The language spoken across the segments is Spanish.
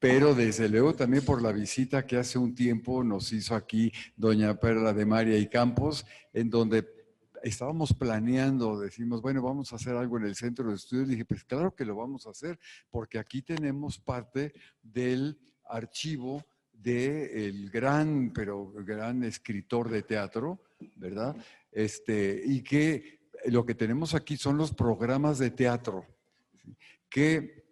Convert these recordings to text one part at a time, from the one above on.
pero desde luego también por la visita que hace un tiempo nos hizo aquí doña Perla de María y Campos, en donde estábamos planeando, decimos, bueno, vamos a hacer algo en el centro de estudios. Dije, pues claro que lo vamos a hacer, porque aquí tenemos parte del archivo del gran, pero gran escritor de teatro, ¿verdad? Y que lo que tenemos aquí son los programas de teatro, ¿sí? Que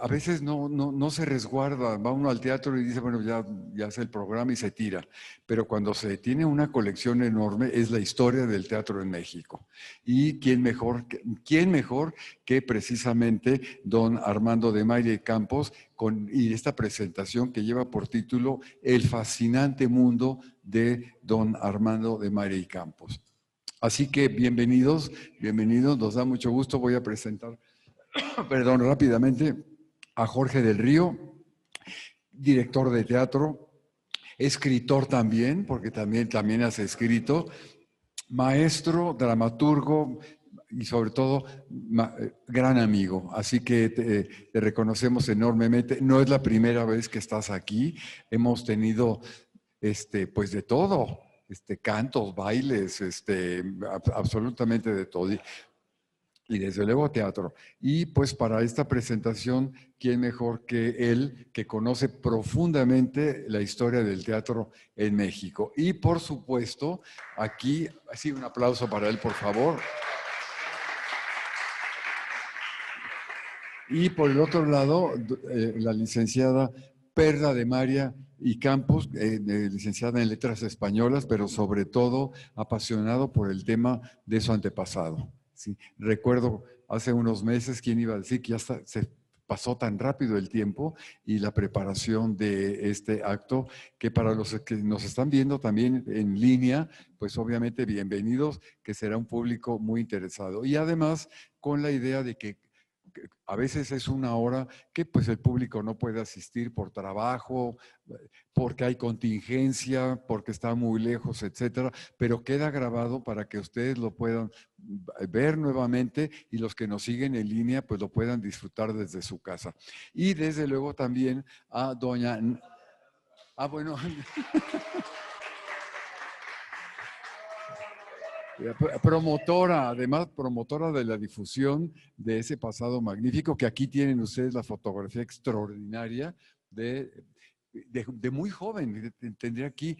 a veces no se resguarda, va uno al teatro y dice, bueno, ya hace el programa y se tira, pero cuando se tiene una colección enorme es la historia del teatro en México. ¿Y quién mejor que precisamente don Armando de María y Campos y esta presentación que lleva por título El fascinante mundo de don Armando de María y Campos? Así que bienvenidos, nos da mucho gusto. Voy a presentar perdón, rápidamente, a Jorge del Río, director de teatro, escritor también, porque también has escrito, maestro, dramaturgo y sobre todo gran amigo. Así que te reconocemos enormemente. No es la primera vez que estás aquí. Hemos tenido pues de todo, cantos, bailes, absolutamente de todo. Y desde luego teatro. Y pues para esta presentación, ¿quién mejor que él, que conoce profundamente la historia del teatro en México? Y por supuesto, aquí, sí, un aplauso para él, por favor. Y por el otro lado, la licenciada Perla de María y Campos, licenciada en Letras Españolas, pero sobre todo apasionado por el tema de su antepasado. Sí, recuerdo hace unos meses, ¿quién iba a decir que ya se pasó tan rápido el tiempo y la preparación de este acto, que para los que nos están viendo también en línea, pues obviamente bienvenidos, que será un público muy interesado. Y además con la idea de que a veces es una hora que pues el público no puede asistir por trabajo, porque hay contingencia, porque está muy lejos, etcétera, pero queda grabado para que ustedes lo puedan ver nuevamente y los que nos siguen en línea pues lo puedan disfrutar desde su casa. Y desde luego también a doña... Ah, bueno... Promotora, además promotora de la difusión de ese pasado magnífico, que aquí tienen ustedes la fotografía extraordinaria de muy joven, tendría aquí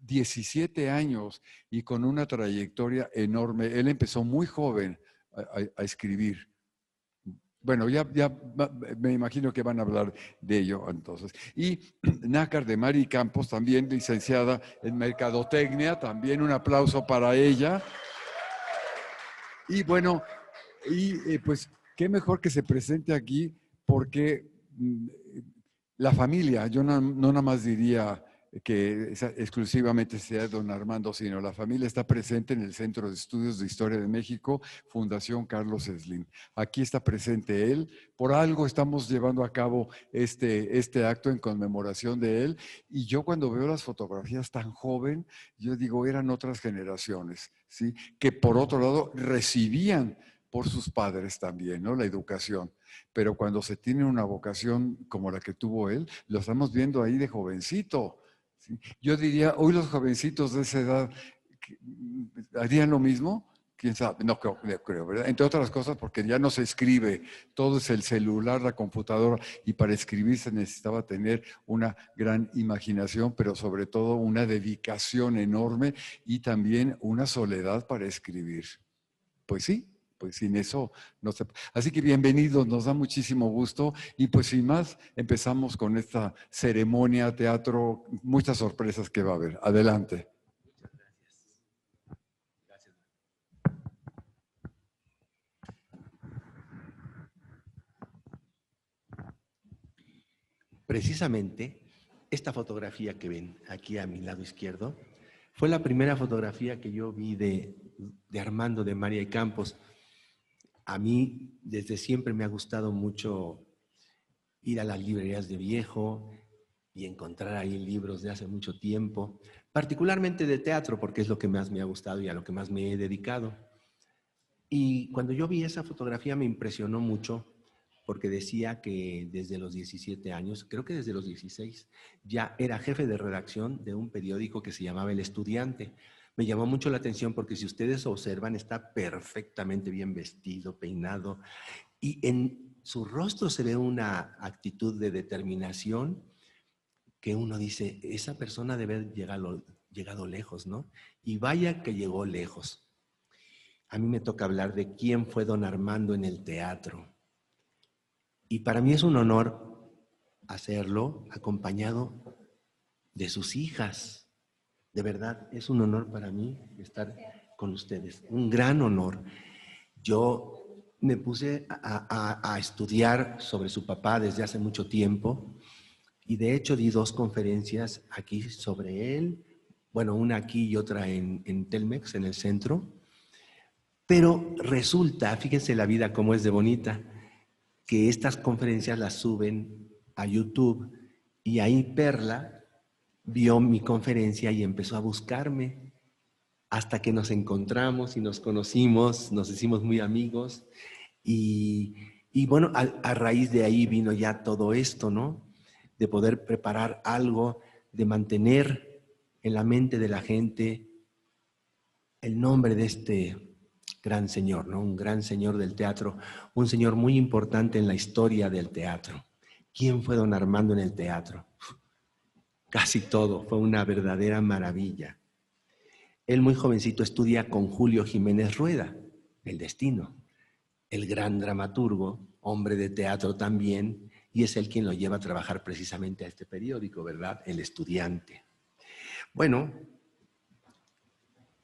17 años y con una trayectoria enorme. Él empezó muy joven a escribir. Bueno, ya me imagino que van a hablar de ello entonces. Y Nácar de Mari Campos, también licenciada en Mercadotecnia, también un aplauso para ella. Y bueno, pues qué mejor que se presente aquí porque la familia, yo no nada más diría que exclusivamente sea don Armando, sino la familia está presente en el Centro de Estudios de Historia de México, Fundación Carlos Slim. Aquí está presente él, por algo estamos llevando a cabo este acto en conmemoración de él, y yo cuando veo las fotografías tan joven, yo digo, eran otras generaciones, ¿sí? Que por otro lado recibían por sus padres también, ¿no? La educación. Pero cuando se tiene una vocación como la que tuvo él, lo estamos viendo ahí de jovencito, ¿sí? Yo diría, hoy los jovencitos de esa edad harían lo mismo. ¿Quién sabe? No creo, ¿verdad? Entre otras cosas porque ya no se escribe, todo es el celular, la computadora, y para escribir se necesitaba tener una gran imaginación, pero sobre todo una dedicación enorme y también una soledad para escribir. Pues sí, pues sin eso no se... Así que bienvenidos, nos da muchísimo gusto y pues sin más empezamos con esta ceremonia, teatro, muchas sorpresas que va a haber. Adelante. Muchas gracias. Gracias. Precisamente, esta fotografía que ven aquí a mi lado izquierdo fue la primera fotografía que yo vi de Armando de María y Campos. A mí desde siempre me ha gustado mucho ir a las librerías de viejo y encontrar ahí libros de hace mucho tiempo, particularmente de teatro, porque es lo que más me ha gustado y a lo que más me he dedicado. Y cuando yo vi esa fotografía me impresionó mucho porque decía que desde los 17 años, creo que desde los 16, ya era jefe de redacción de un periódico que se llamaba El Estudiante. Me llamó mucho la atención porque si ustedes observan, está perfectamente bien vestido, peinado, y en su rostro se ve una actitud de determinación que uno dice, esa persona debe haber llegado lejos, ¿no? Y vaya que llegó lejos. A mí me toca hablar de quién fue don Armando en el teatro. Y para mí es un honor hacerlo acompañado de sus hijas. De verdad, es un honor para mí estar con ustedes, un gran honor. Yo me puse a estudiar sobre su papá desde hace mucho tiempo y de hecho di 2 conferencias aquí sobre él, bueno, una aquí y otra en Telmex, en el centro, pero resulta, fíjense la vida cómo es de bonita, que estas conferencias las suben a YouTube y ahí Perla vio mi conferencia y empezó a buscarme hasta que nos encontramos y nos conocimos, nos hicimos muy amigos y bueno, a raíz de ahí vino ya todo esto, ¿no? De poder preparar algo, de mantener en la mente de la gente el nombre de este gran señor, ¿no? Un gran señor del teatro, un señor muy importante en la historia del teatro. ¿Quién fue don Armando en el teatro? Casi todo, fue una verdadera maravilla. Él muy jovencito estudia con Julio Jiménez Rueda, El Destino, el gran dramaturgo, hombre de teatro también, y es él quien lo lleva a trabajar precisamente a este periódico, ¿verdad? El Estudiante. Bueno,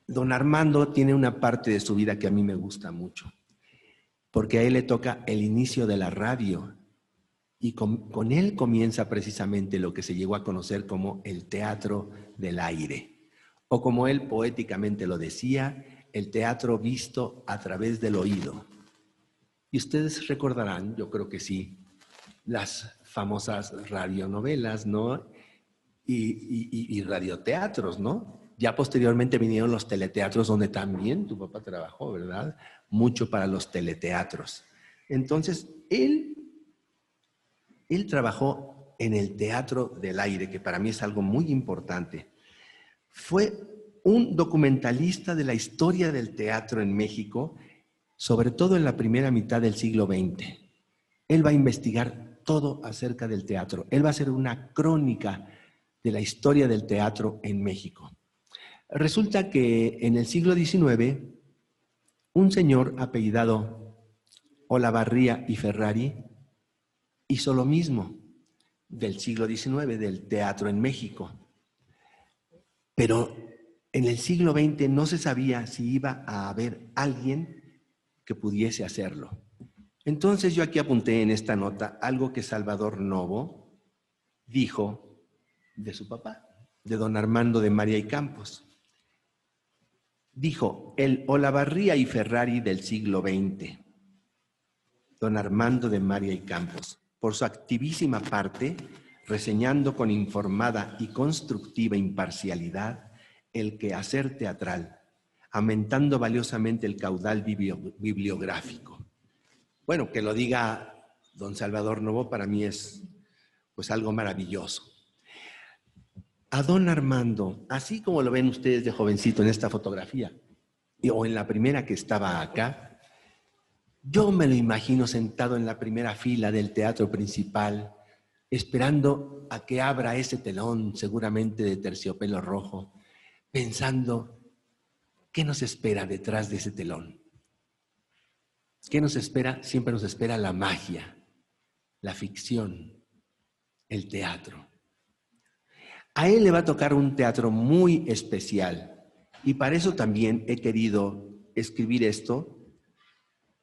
don Armando tiene una parte de su vida que a mí me gusta mucho, porque a él le toca el inicio de la radio, y con él comienza precisamente lo que se llegó a conocer como el teatro del aire, o como él poéticamente lo decía, el teatro visto a través del oído. Y ustedes recordarán, yo creo que sí, las famosas radionovelas, ¿no? Y radioteatros, ¿no? Ya posteriormente vinieron los teleteatros, donde también tu papá trabajó, ¿verdad? Mucho para los teleteatros. Entonces, él trabajó en el teatro del aire, que para mí es algo muy importante. Fue un documentalista de la historia del teatro en México, sobre todo en la primera mitad del siglo XX. Él va a investigar todo acerca del teatro. Él va a hacer una crónica de la historia del teatro en México. Resulta que en el siglo XIX, un señor apellidado Olavarría y Ferrari hizo lo mismo del siglo XIX, del teatro en México. Pero en el siglo XX no se sabía si iba a haber alguien que pudiese hacerlo. Entonces yo aquí apunté en esta nota algo que Salvador Novo dijo de su papá, de don Armando de María y Campos. Dijo, el Olavarría y Ferrari del siglo XX, don Armando de María y Campos, por su activísima parte, reseñando con informada y constructiva imparcialidad el quehacer teatral, aumentando valiosamente el caudal bibliográfico. Bueno, que lo diga don Salvador Novo para mí es pues algo maravilloso. A don Armando, así como lo ven ustedes de jovencito en esta fotografía, o en la primera que estaba acá, yo me lo imagino sentado en la primera fila del teatro principal, esperando a que abra ese telón, seguramente de terciopelo rojo, pensando, ¿qué nos espera detrás de ese telón? ¿Qué nos espera? Siempre nos espera la magia, la ficción, el teatro. A él le va a tocar un teatro muy especial y para eso también he querido escribir esto.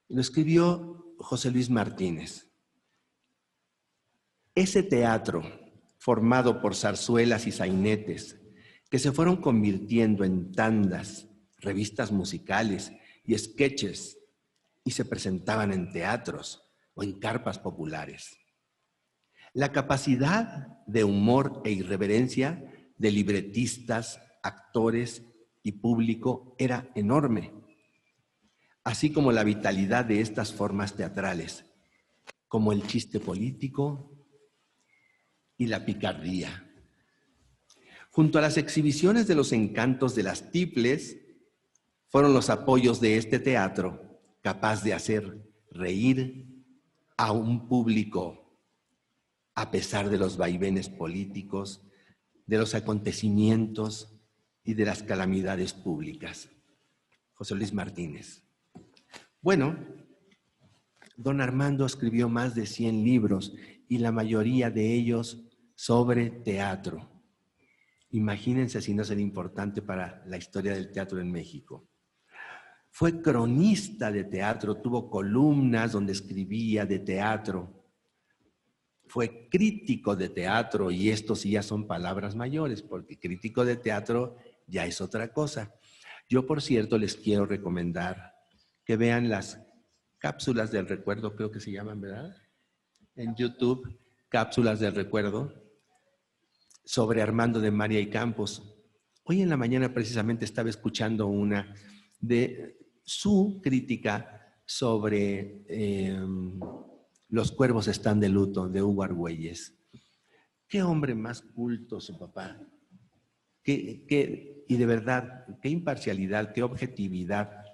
Lo escribió José Luis Martínez. Ese teatro, formado por zarzuelas y sainetes, que se fueron convirtiendo en tandas, revistas musicales y sketches, y se presentaban en teatros o en carpas populares. La capacidad de humor e irreverencia de libretistas, actores y público era enorme, así como la vitalidad de estas formas teatrales, como el chiste político y la picardía. Junto a las exhibiciones de los encantos de las tiples, fueron los apoyos de este teatro capaz de hacer reír a un público a pesar de los vaivenes políticos, de los acontecimientos y de las calamidades públicas. José Luis Martínez. Bueno, don Armando escribió más de 100 libros y la mayoría de ellos sobre teatro. Imagínense si no sería importante para la historia del teatro en México. Fue cronista de teatro, tuvo columnas donde escribía de teatro. Fue crítico de teatro, y esto sí ya son palabras mayores, porque crítico de teatro ya es otra cosa. Yo, por cierto, les quiero recomendar que vean las cápsulas del recuerdo, creo que se llaman, ¿verdad? En YouTube, cápsulas del recuerdo, sobre Armando de María y Campos. Hoy en la mañana precisamente estaba escuchando una de su crítica sobre Los cuervos están de luto, de Hugo Argüelles. Qué hombre más culto su papá. Y de verdad, qué imparcialidad, qué objetividad,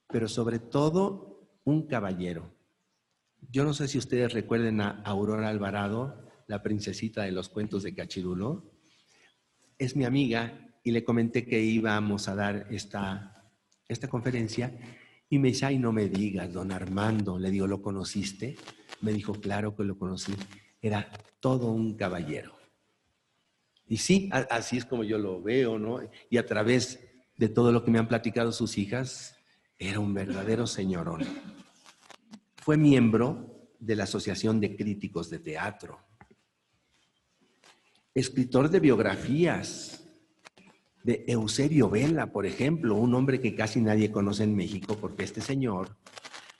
pero sobre todo un caballero. Yo no sé si ustedes recuerden a Aurora Alvarado, la princesita de los cuentos de Cachirulo. Es mi amiga y le comenté que íbamos a dar esta conferencia y me dice, ay, no me digas, don Armando. Le digo, ¿lo conociste? Me dijo, claro que lo conocí. Era todo un caballero. Y sí, así es como yo lo veo, ¿no? Y a través de todo lo que me han platicado sus hijas, era un verdadero señorón. Fue miembro de la Asociación de Críticos de Teatro. Escritor de biografías de Eusebio Vela, por ejemplo, un hombre que casi nadie conoce en México, porque este señor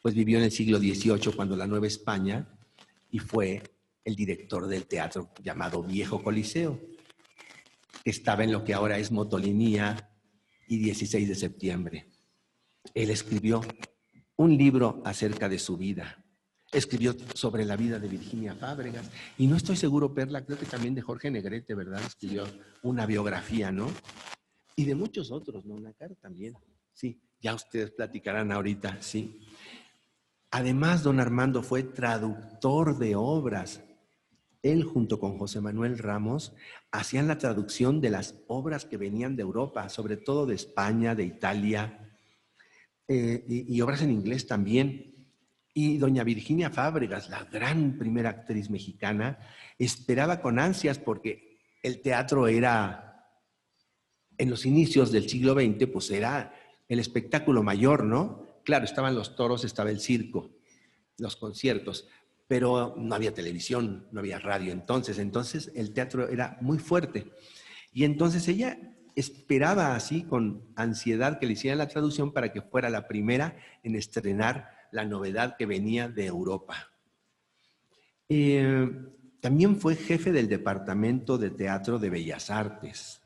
pues vivió en el siglo XVIII, cuando la Nueva España, y fue el director del teatro llamado Viejo Coliseo, que estaba en lo que ahora es Motolinía y 16 de septiembre. Él escribió un libro acerca de su vida. Escribió sobre la vida de Virginia Fábregas. Y no estoy seguro, Perla, creo que también de Jorge Negrete, ¿verdad? Escribió una biografía, ¿no? Y de muchos otros, ¿no? Nácar también. Sí, ya ustedes platicarán ahorita, sí. Además, don Armando fue traductor de obras. Él, junto con José Manuel Ramos, hacían la traducción de las obras que venían de Europa, sobre todo de España, de Italia, y obras en inglés también. Y doña Virginia Fábregas, la gran primera actriz mexicana, esperaba con ansias porque el teatro era, en los inicios del siglo XX, pues era el espectáculo mayor, ¿no? Claro, estaban los toros, estaba el circo, los conciertos, pero no había televisión, no había radio entonces el teatro era muy fuerte. Y entonces ella esperaba así con ansiedad que le hicieran la traducción para que fuera la primera en estrenar la novedad que venía de Europa. También fue jefe del Departamento de Teatro de Bellas Artes,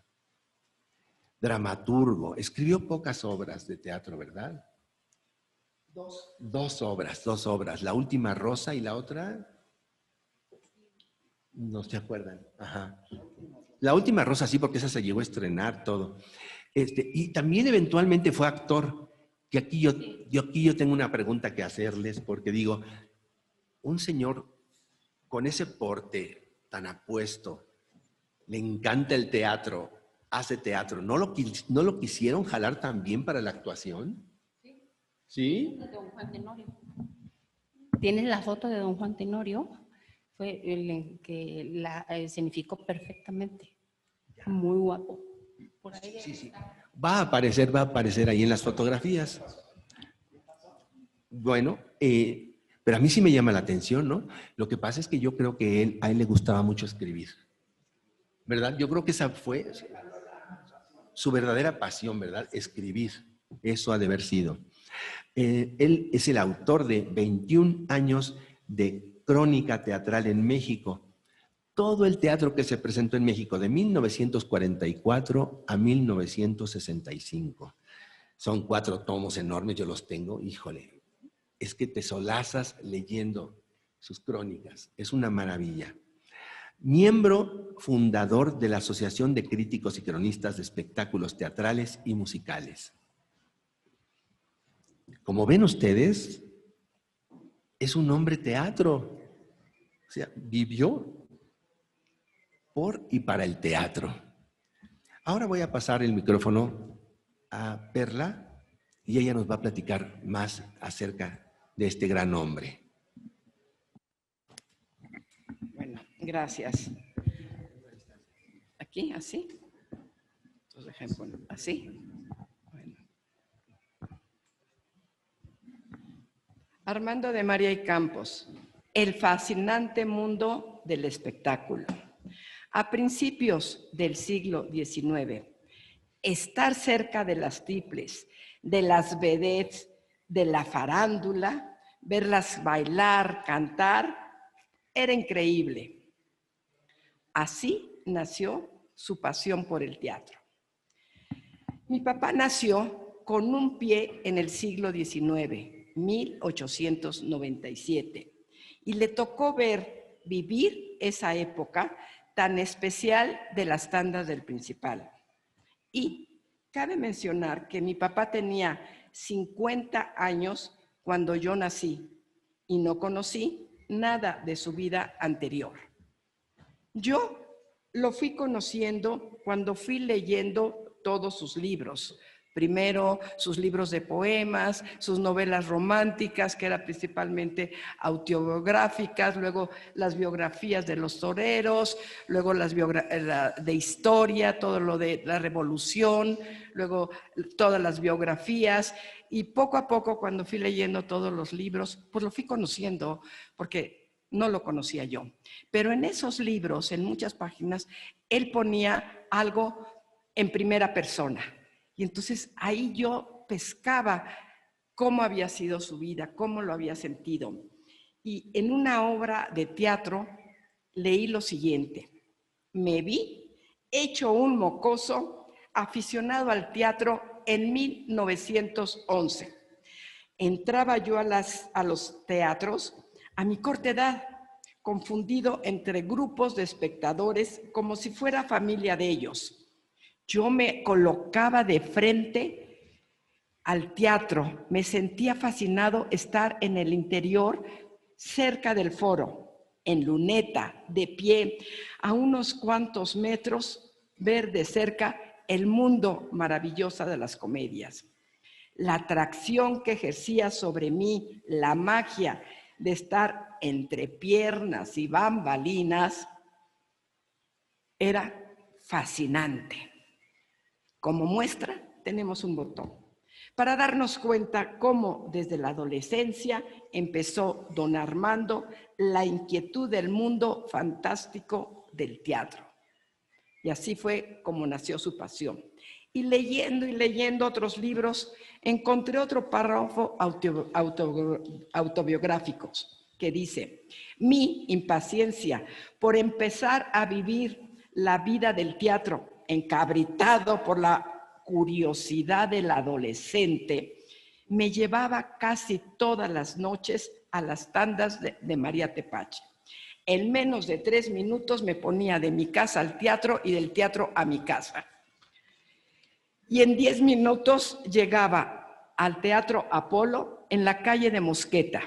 dramaturgo, escribió pocas obras de teatro, ¿verdad? Dos obras, La Última Rosa y la otra, no se acuerdan. Ajá. La Última Rosa sí, porque esa se llegó a estrenar todo. Y también eventualmente fue actor, que aquí yo tengo una pregunta que hacerles, porque digo, un señor con ese porte tan apuesto, le encanta el teatro, hace teatro, ¿no lo quisieron jalar también para la actuación? ¿Sí? Don Juan Tenorio. ¿Tienes la foto de don Juan Tenorio? Fue el que la escenificó perfectamente. Muy guapo. Por ahí sí. Va a aparecer ahí en las fotografías. Bueno, pero a mí sí me llama la atención, ¿no? Lo que pasa es que yo creo que a él le gustaba mucho escribir, ¿verdad? Yo creo que esa fue su verdadera pasión, ¿verdad? Escribir. Eso ha de haber sido. Él es el autor de 21 años de crónica teatral en México. Todo el teatro que se presentó en México de 1944 a 1965. Son 4 tomos enormes, yo los tengo, híjole. Es que te solazas leyendo sus crónicas. Es una maravilla. Miembro fundador de la Asociación de Críticos y Cronistas de Espectáculos Teatrales y Musicales. Como ven ustedes, es un hombre teatro. O sea, vivió por y para el teatro. Ahora voy a pasar el micrófono a Perla y ella nos va a platicar más acerca de este gran hombre. Bueno, gracias. ¿Aquí? ¿Así? Entonces, dejen poner así. Bueno. Armando de María y Campos, el fascinante mundo del espectáculo. A principios del siglo XIX, estar cerca de las triples, de las vedettes, de la farándula, verlas bailar, cantar, era increíble. Así nació su pasión por el teatro. Mi papá nació con un pie en el siglo XIX, 1897, y le tocó vivir esa época tan especial de las tandas del Principal. Y cabe mencionar que mi papá tenía 50 años cuando yo nací y no conocí nada de su vida anterior. Yo lo fui conociendo cuando fui leyendo todos sus libros. Primero sus libros de poemas, sus novelas románticas, que eran principalmente autobiográficas, luego las biografías de los toreros, luego las de historia, todo lo de la revolución, luego todas las biografías. Y poco a poco, cuando fui leyendo todos los libros, pues lo fui conociendo, porque no lo conocía yo. Pero en esos libros, en muchas páginas, él ponía algo en primera persona. Y entonces ahí yo pescaba cómo había sido su vida, cómo lo había sentido. Y en una obra de teatro leí lo siguiente: me vi hecho un mocoso aficionado al teatro en 1911. Entraba yo a los teatros a mi corta edad, confundido entre grupos de espectadores como si fuera familia de ellos. Yo me colocaba de frente al teatro, me sentía fascinado estar en el interior, cerca del foro, en luneta, de pie, a unos cuantos metros, ver de cerca el mundo maravilloso de las comedias. La atracción que ejercía sobre mí, la magia de estar entre piernas y bambalinas, era fascinante. Como muestra, tenemos un botón para darnos cuenta cómo desde la adolescencia empezó don Armando la inquietud del mundo fantástico del teatro. Y así fue como nació su pasión. Y leyendo otros libros, encontré otro párrafo autobiográfico que dice: mi impaciencia por empezar a vivir la vida del teatro, encabritado por la curiosidad del adolescente, me llevaba casi todas las noches a las tandas de María Tepache. En menos de 3 minutos me ponía de mi casa al teatro y del teatro a mi casa. Y en 10 minutos llegaba al Teatro Apolo en la calle de Mosqueta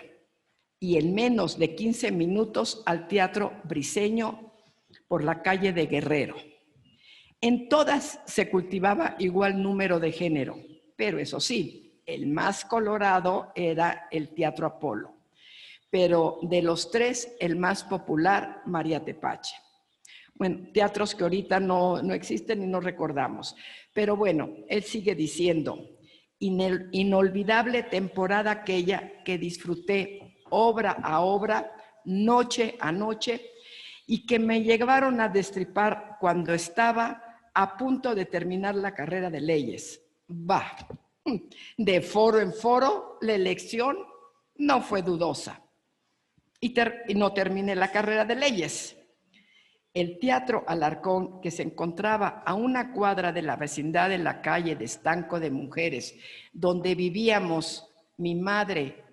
y en menos de 15 minutos al Teatro Briceño por la calle de Guerrero. En todas se cultivaba igual número de género, pero eso sí, el más colorado era el Teatro Apolo. Pero de los 3, el más popular, María Tepache. Bueno, teatros que ahorita no existen y no recordamos. Pero bueno, él sigue diciendo: inolvidable temporada aquella que disfruté obra a obra, noche a noche, y que me llevaron a destripar cuando estaba a punto de terminar la carrera de leyes. Bah, de foro en foro, la elección no fue dudosa. Y no terminé la carrera de leyes. El Teatro Alarcón, que se encontraba a una cuadra de la vecindad de la calle de Estanco de Mujeres, donde vivíamos mi madre,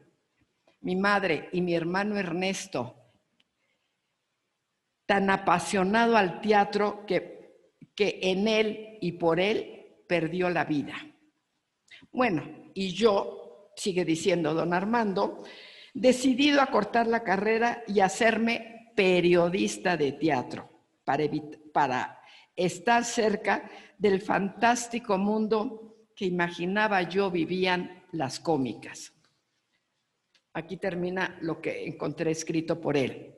mi madre y mi hermano Ernesto, tan apasionado al teatro que en él y por él perdió la vida. Bueno, y yo, sigue diciendo don Armando, decidido a cortar la carrera y hacerme periodista de teatro para estar cerca del fantástico mundo que imaginaba yo vivían las cómicas. Aquí termina lo que encontré escrito por él.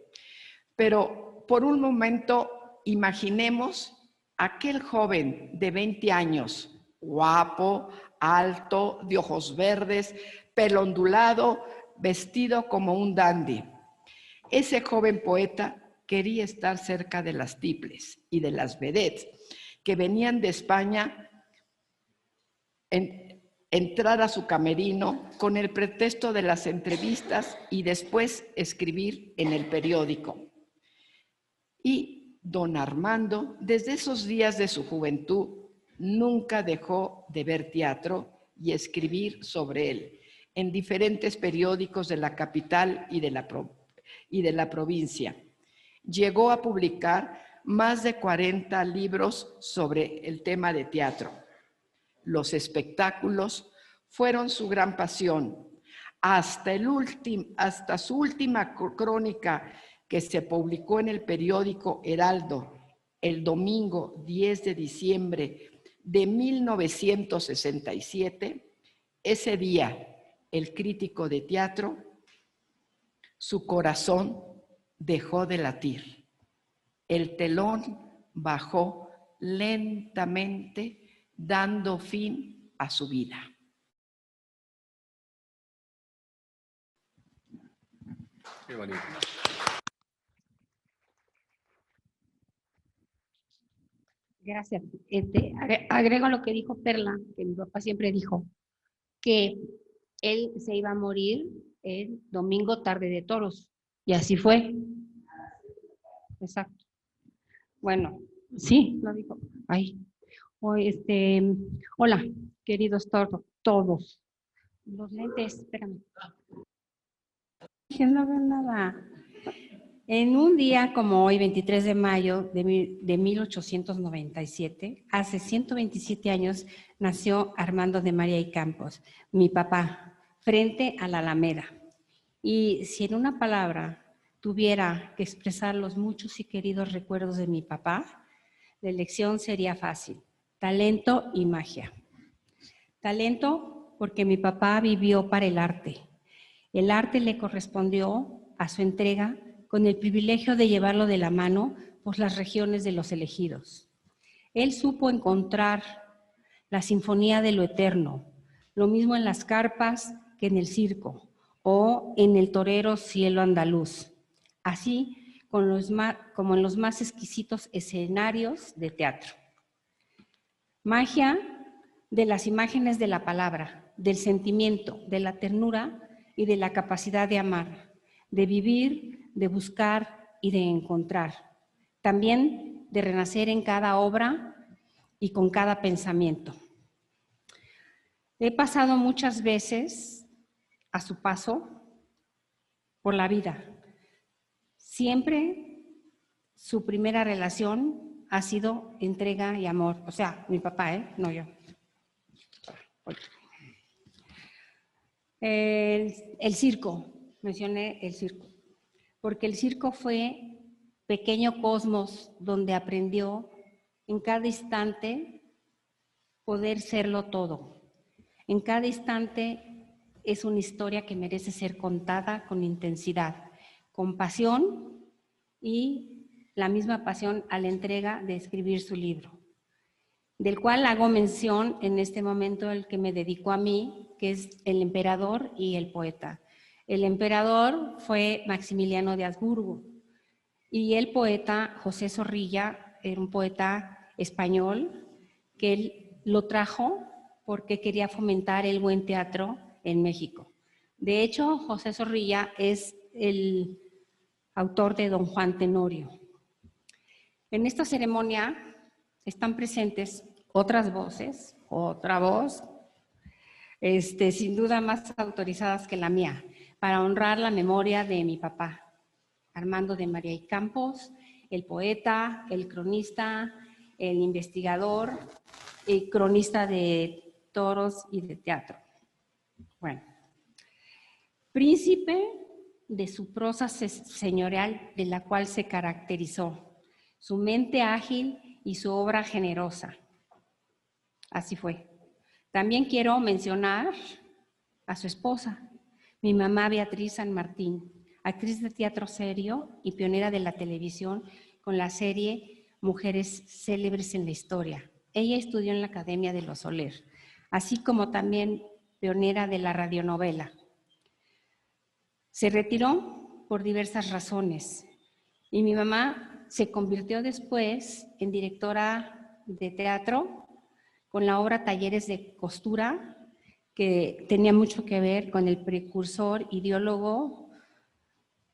Pero por un momento imaginemos aquel joven de 20 años, guapo, alto, de ojos verdes, pelo ondulado, vestido como un dandy. Ese joven poeta quería estar cerca de las tiples y de las vedettes que venían de España, entrar a su camerino con el pretexto de las entrevistas y después escribir en el periódico. Y don Armando, desde esos días de su juventud, nunca dejó de ver teatro y escribir sobre él en diferentes periódicos de la capital y de la provincia. Llegó a publicar más de 40 libros sobre el tema de teatro. Los espectáculos fueron su gran pasión. Hasta su última crónica, que se publicó en el periódico Heraldo el domingo 10 de diciembre de 1967, ese día, el crítico de teatro, su corazón dejó de latir. El telón bajó lentamente, dando fin a su vida. Qué bonito. Gracias. Agrego lo que dijo Perla, que mi papá siempre dijo, que él se iba a morir el domingo tarde de toros. Y así fue. Exacto. Bueno, sí, lo dijo. Ay. Hola, queridos todos. Los lentes, espérame. No veo nada. En un día como hoy, 23 de mayo de 1897, hace 127 años, nació Armando de María y Campos, mi papá, frente a la Alameda. Y si en una palabra tuviera que expresar los muchos y queridos recuerdos de mi papá, la elección sería fácil: talento y magia. Talento porque mi papá vivió para el arte. El arte le correspondió a su entrega con el privilegio de llevarlo de la mano por las regiones de los elegidos. Él supo encontrar la sinfonía de lo eterno, lo mismo en las carpas que en el circo o en el torero cielo andaluz, así como en los más exquisitos escenarios de teatro. Magia de las imágenes de la palabra, del sentimiento, de la ternura y de la capacidad de amar, de vivir, de buscar y de encontrar. También de renacer en cada obra y con cada pensamiento. He pasado muchas veces a su paso por la vida. Siempre su primera relación ha sido entrega y amor. O sea, mi papá, no yo. El circo, mencioné el circo, porque el circo fue pequeño cosmos donde aprendió en cada instante poder serlo todo. En cada instante es una historia que merece ser contada con intensidad, con pasión y la misma pasión a la entrega de escribir su libro, del cual hago mención en este momento el que me dedicó a mí, que es El emperador y el poeta. El emperador fue Maximiliano de Habsburgo y el poeta José Zorrilla era un poeta español que él lo trajo porque quería fomentar el buen teatro en México. De hecho, José Zorrilla es el autor de Don Juan Tenorio. En esta ceremonia están presentes otras voces, otra voz, sin duda más autorizadas que la mía, para honrar la memoria de mi papá, Armando de María y Campos, el poeta, el cronista, el investigador, el cronista de toros y de teatro. Bueno, príncipe de su prosa señorial, de la cual se caracterizó, su mente ágil y su obra generosa. Así fue. También quiero mencionar a su esposa, mi mamá Beatriz San Martín, actriz de teatro serio y pionera de la televisión con la serie Mujeres Célebres en la Historia. Ella estudió en la Academia de los Soler, así como también pionera de la radionovela. Se retiró por diversas razones y mi mamá se convirtió después en directora de teatro con la obra Talleres de Costura, que tenía mucho que ver con el precursor, ideólogo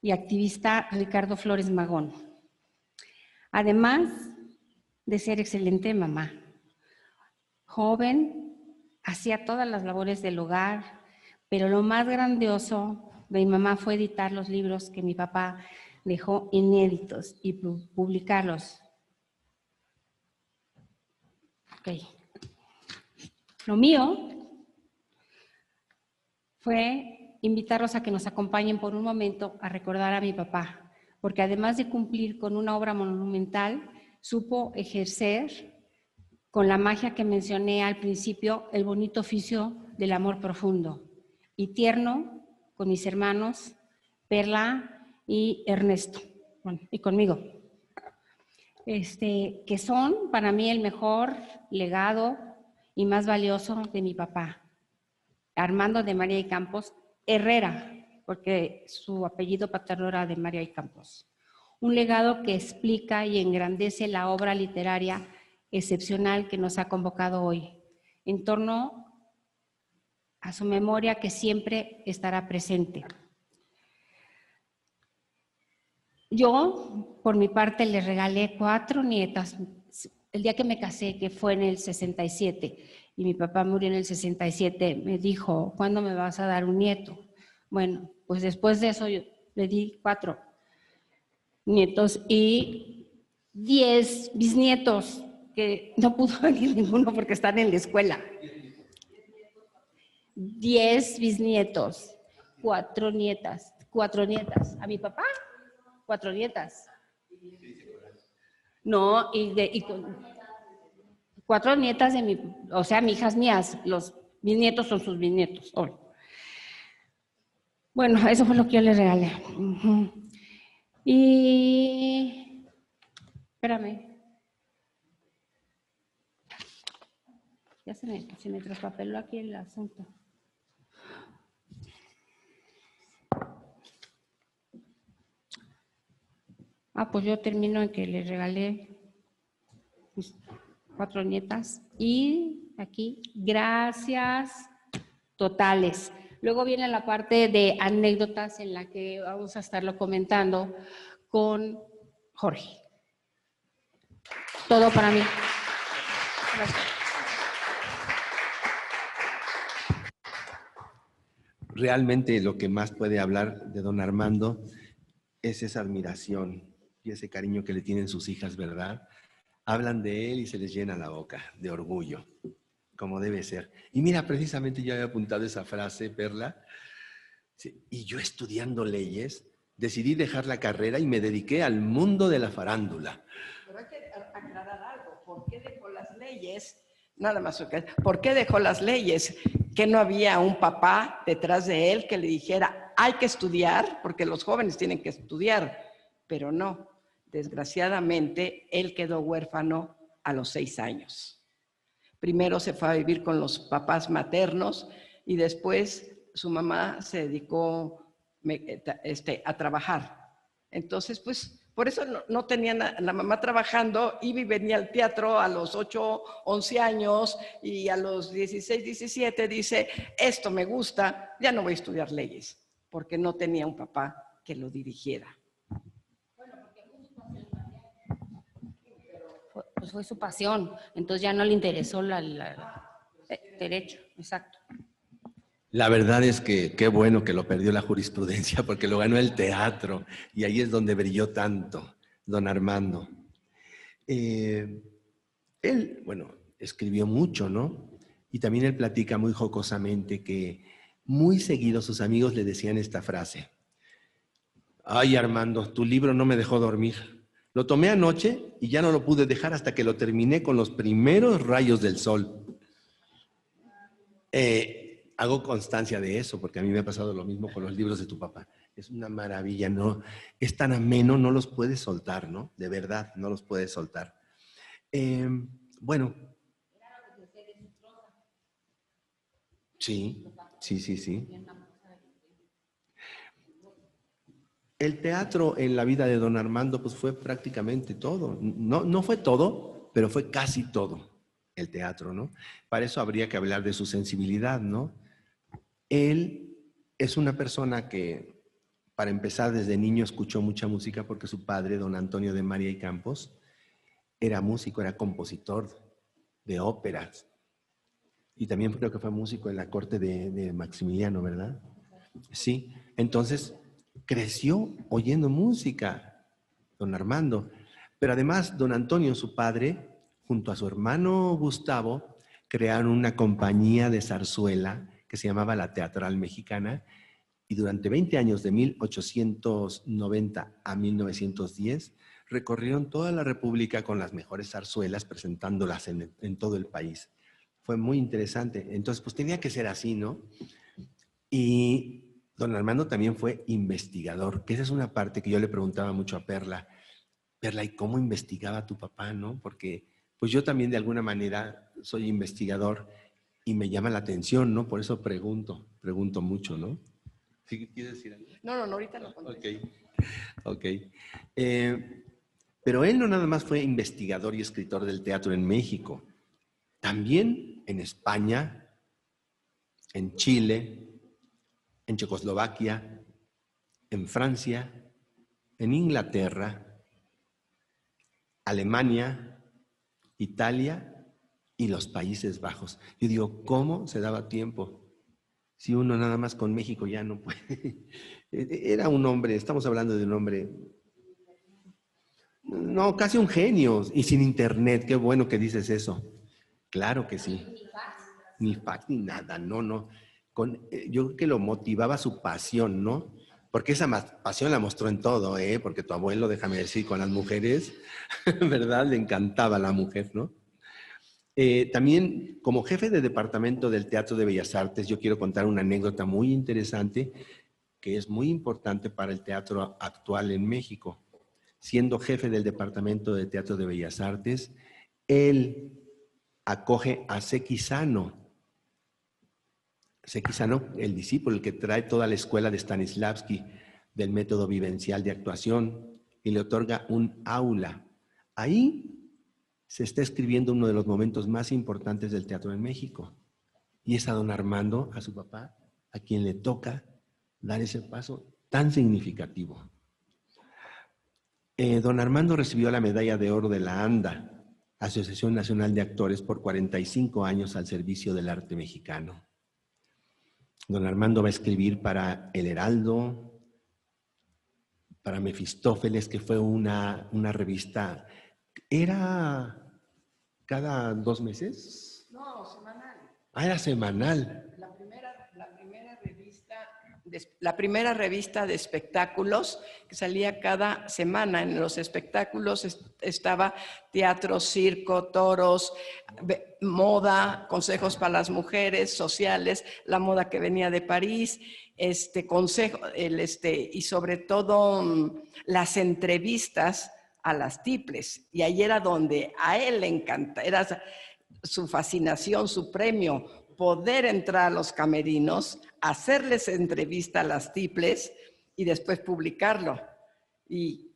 y activista Ricardo Flores Magón. Además de ser excelente mamá, joven, hacía todas las labores del hogar, pero lo más grandioso de mi mamá fue editar los libros que mi papá dejó inéditos y publicarlos. Okay. Lo mío fue invitarlos a que nos acompañen por un momento a recordar a mi papá, porque además de cumplir con una obra monumental, supo ejercer con la magia que mencioné al principio, el bonito oficio del amor profundo y tierno con mis hermanos Perla y Ernesto, bueno, y conmigo, que son para mí el mejor legado y más valioso de mi papá, Armando de María y Campos Herrera, porque su apellido paterno era de María y Campos. Un legado que explica y engrandece la obra literaria excepcional que nos ha convocado hoy, en torno a su memoria que siempre estará presente. Yo, por mi parte, le regalé 4 nietas. El día que me casé, que fue en el 67, y mi papá murió en el 67, me dijo, ¿cuándo me vas a dar un nieto? Bueno, pues después de eso yo le di 4 nietos y 10 bisnietos, que no pudo venir ninguno porque están en la escuela. 10 bisnietos, 4 nietas. A mi papá, 4 nietas. No, y 4 nietas de mi, o sea, mis hijas mías, los bisnietos son sus bisnietos. Oh. Bueno, eso fue lo que yo le regalé. Y, espérame. Ya se me traspapeló aquí el asunto. Pues yo termino en que le regalé mis 4 nietas y aquí, gracias totales. Luego viene la parte de anécdotas en la que vamos a estarlo comentando con Jorge. Todo para mí. Gracias. Realmente lo que más puede hablar de don Armando es esa admiración y ese cariño que le tienen sus hijas, ¿verdad? Hablan de él y se les llena la boca de orgullo, como debe ser. Y mira, precisamente yo había apuntado esa frase, Perla, y yo estudiando leyes, decidí dejar la carrera y me dediqué al mundo de la farándula. Pero hay que aclarar algo, ¿por qué dejó las leyes? Nada más, ¿por qué dejó las leyes? Que no había un papá detrás de él que le dijera, hay que estudiar, porque los jóvenes tienen que estudiar, pero no. Desgraciadamente, él quedó huérfano a los 6 años. Primero se fue a vivir con los papás maternos y después su mamá se dedicó a trabajar. Entonces, pues, por eso no tenía la mamá trabajando, iba y venía al teatro a los 8, 11 años y a los 16, 17 dice, esto me gusta, ya no voy a estudiar leyes, porque no tenía un papá que lo dirigiera. Pues fue su pasión, entonces ya no le interesó derecho, exacto. La verdad es que qué bueno que lo perdió la jurisprudencia porque lo ganó el teatro y ahí es donde brilló tanto don Armando. Él, bueno, escribió mucho, ¿no? Y también él platica muy jocosamente que muy seguido sus amigos le decían esta frase: ay, Armando, tu libro no me dejó dormir. Lo tomé anoche y ya no lo pude dejar hasta que lo terminé con los primeros rayos del sol. Hago constancia de eso porque a mí me ha pasado lo mismo con los libros de tu papá. Es una maravilla, ¿no? Es tan ameno, no los puedes soltar, ¿no? De verdad, no los puedes soltar. Bueno. Sí. El teatro en la vida de don Armando pues fue prácticamente todo. No fue todo, pero fue casi todo el teatro, ¿no? Para eso habría que hablar de su sensibilidad, ¿no? Él es una persona que, para empezar, desde niño escuchó mucha música porque su padre, don Antonio de María y Campos, era músico, era compositor de óperas. Y también creo que fue músico en la corte de Maximiliano, ¿verdad? Sí, entonces creció oyendo música, don Armando. Pero además, don Antonio, su padre, junto a su hermano Gustavo, crearon una compañía de zarzuela que se llamaba la Teatral Mexicana, y durante 20 años, de 1890 a 1910, recorrieron toda la República con las mejores zarzuelas, presentándolas en todo el país. Fue muy interesante. Entonces, pues tenía que ser así, ¿no? Y don Armando también fue investigador, que esa es una parte que yo le preguntaba mucho a Perla. Perla, ¿y cómo investigaba tu papá, no? Porque pues yo también de alguna manera soy investigador y me llama la atención, ¿no? Por eso pregunto mucho, ¿no? ¿Sí quieres decir algo? No, ahorita lo contesto. Ok. Pero él no nada más fue investigador y escritor del teatro en México, también en España, en Chile, en Checoslovaquia, en Francia, en Inglaterra, Alemania, Italia y los Países Bajos. Yo digo, ¿cómo se daba tiempo? Si uno nada más con México ya no puede. Era un hombre, estamos hablando de un hombre, no, casi un genio, y sin internet. Qué bueno que dices eso. Claro que sí. Ni fax ni nada, no. Yo creo que lo motivaba su pasión, ¿no? Porque esa pasión la mostró en todo, ¿eh? Porque tu abuelo, déjame decir, con las mujeres, ¿verdad? Le encantaba la mujer, ¿no? También, como jefe de departamento del Teatro de Bellas Artes, yo quiero contar una anécdota muy interesante que es muy importante para el teatro actual en México. Siendo jefe del departamento de Teatro de Bellas Artes, él acoge a Sekizano, el discípulo, el que trae toda la escuela de Stanislavski del método vivencial de actuación, y le otorga un aula. Ahí se está escribiendo uno de los momentos más importantes del teatro en México. Y es a don Armando, a su papá, a quien le toca dar ese paso tan significativo. Don Armando recibió la medalla de oro de la ANDA, Asociación Nacional de Actores, por 45 años al servicio del arte mexicano. Don Armando va a escribir para El Heraldo, para Mefistófeles, que fue una revista. ¿Era cada 2 meses? No, semanal. Era semanal. La primera revista de espectáculos que salía cada semana. En los espectáculos estaba teatro, circo, toros, moda, consejos para las mujeres, sociales, la moda que venía de París, y sobre todo las entrevistas a las tiples. Y ahí era donde a él le encanta, era su fascinación, su premio, poder entrar a los camerinos, hacerles entrevista a las tiples y después publicarlo. Y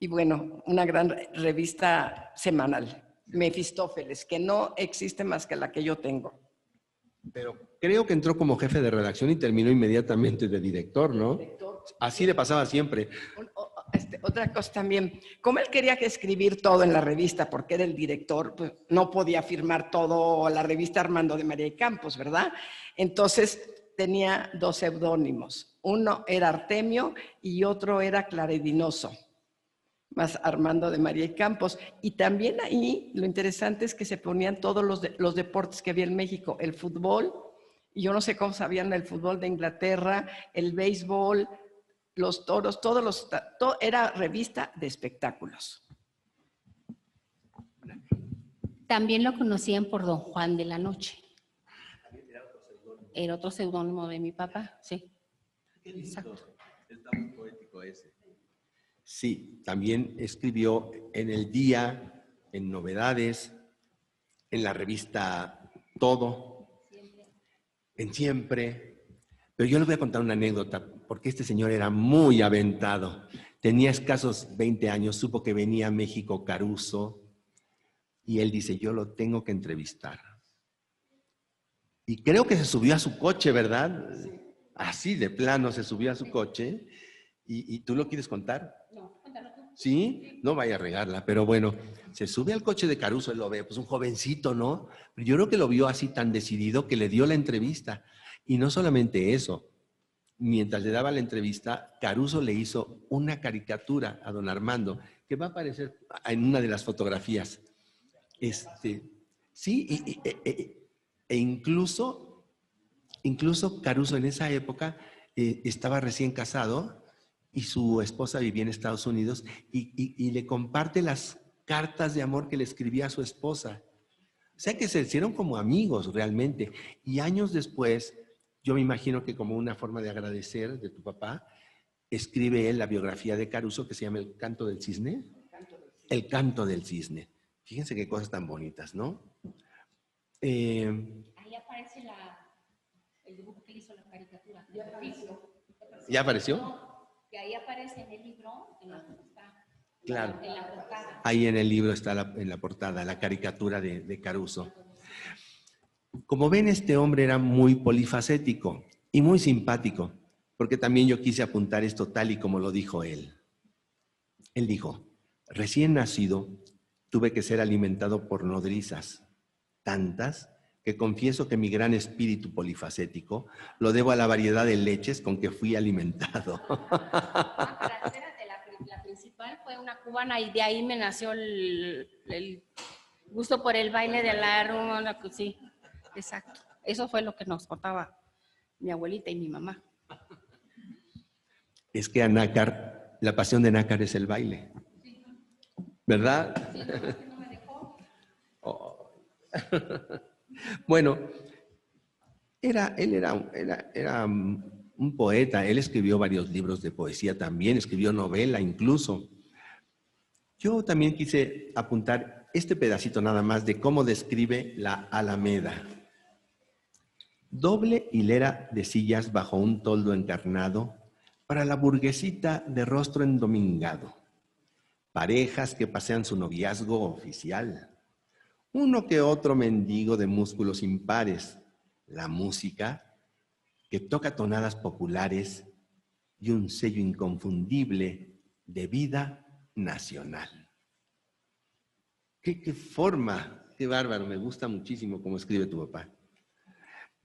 bueno, una gran revista semanal, Mefistófeles, que no existe más que la que yo tengo. Pero creo que entró como jefe de redacción y terminó inmediatamente de director, ¿no? Así le pasaba siempre. Otra cosa también, como él quería que escribir todo en la revista porque era el director, pues no podía firmar todo la revista Armando de María y Campos, ¿verdad? Entonces tenía 2 seudónimos. Uno era Artemio y otro era Claredinoso, más Armando de María y Campos. Y también ahí lo interesante es que se ponían todos los deportes que había en México, el fútbol, y yo no sé cómo sabían el fútbol de Inglaterra, el béisbol, los toros, todo era revista de espectáculos. También lo conocían por Don Juan de la Noche. Era otro seudónimo de mi papá, sí. Qué lindo. Exacto. Está muy poético ese. Sí, también escribió en El Día, en Novedades, en la revista Todo, en Siempre. Pero yo les voy a contar una anécdota, porque este señor era muy aventado. Tenía escasos 20 años, supo que venía a México Caruso, y él dice, yo lo tengo que entrevistar. Y creo que se subió a su coche, ¿verdad? Sí. Así de plano se subió a su coche. ¿Y tú lo quieres contar? No, cuéntalo tú. ¿Sí? No vaya a regarla, pero bueno, se sube al coche de Caruso, él lo ve, pues un jovencito, ¿no? Pero yo creo que lo vio así tan decidido que le dio la entrevista. Y no solamente eso, mientras le daba la entrevista, Caruso le hizo una caricatura a don Armando, que va a aparecer en una de las fotografías. Sí, incluso Caruso en esa época estaba recién casado y su esposa vivía en Estados Unidos y le comparte las cartas de amor que le escribía a su esposa. O sea que se hicieron como amigos realmente. Y años después, yo me imagino que como una forma de agradecer de tu papá, escribe él la biografía de Caruso que se llama El Canto del Cisne. El Canto del Cisne. Fíjense qué cosas tan bonitas, ¿no? Ahí aparece el dibujo que hizo la caricatura. ¿Ya apareció? No, que ahí aparece en el libro, en la portada. Claro. En la portada. Ahí en el libro está en la portada, la caricatura de Caruso. Como ven, este hombre era muy polifacético y muy simpático, porque también yo quise apuntar esto tal y como lo dijo él. Él dijo, recién nacido, tuve que ser alimentado por nodrizas, tantas que confieso que mi gran espíritu polifacético lo debo a la variedad de leches con que fui alimentado. La principal fue una cubana y de ahí me nació el gusto por el baile de la rumba, sí, exacto. Eso fue lo que nos contaba mi abuelita y mi mamá. Es que a Nácar, la pasión de Nácar es el baile, ¿verdad? Sí, no, es que no me dejó. Oh. Bueno, él era un poeta, él escribió varios libros de poesía también, escribió novela incluso. Yo también quise apuntar este pedacito nada más de cómo describe la Alameda. Doble hilera de sillas bajo un toldo encarnado para la burguesita de rostro endomingado. Parejas que pasean su noviazgo oficial. Uno que otro mendigo de músculos impares. La música que toca tonadas populares y un sello inconfundible de vida nacional. ¿Qué forma? Qué bárbaro, me gusta muchísimo cómo escribe tu papá.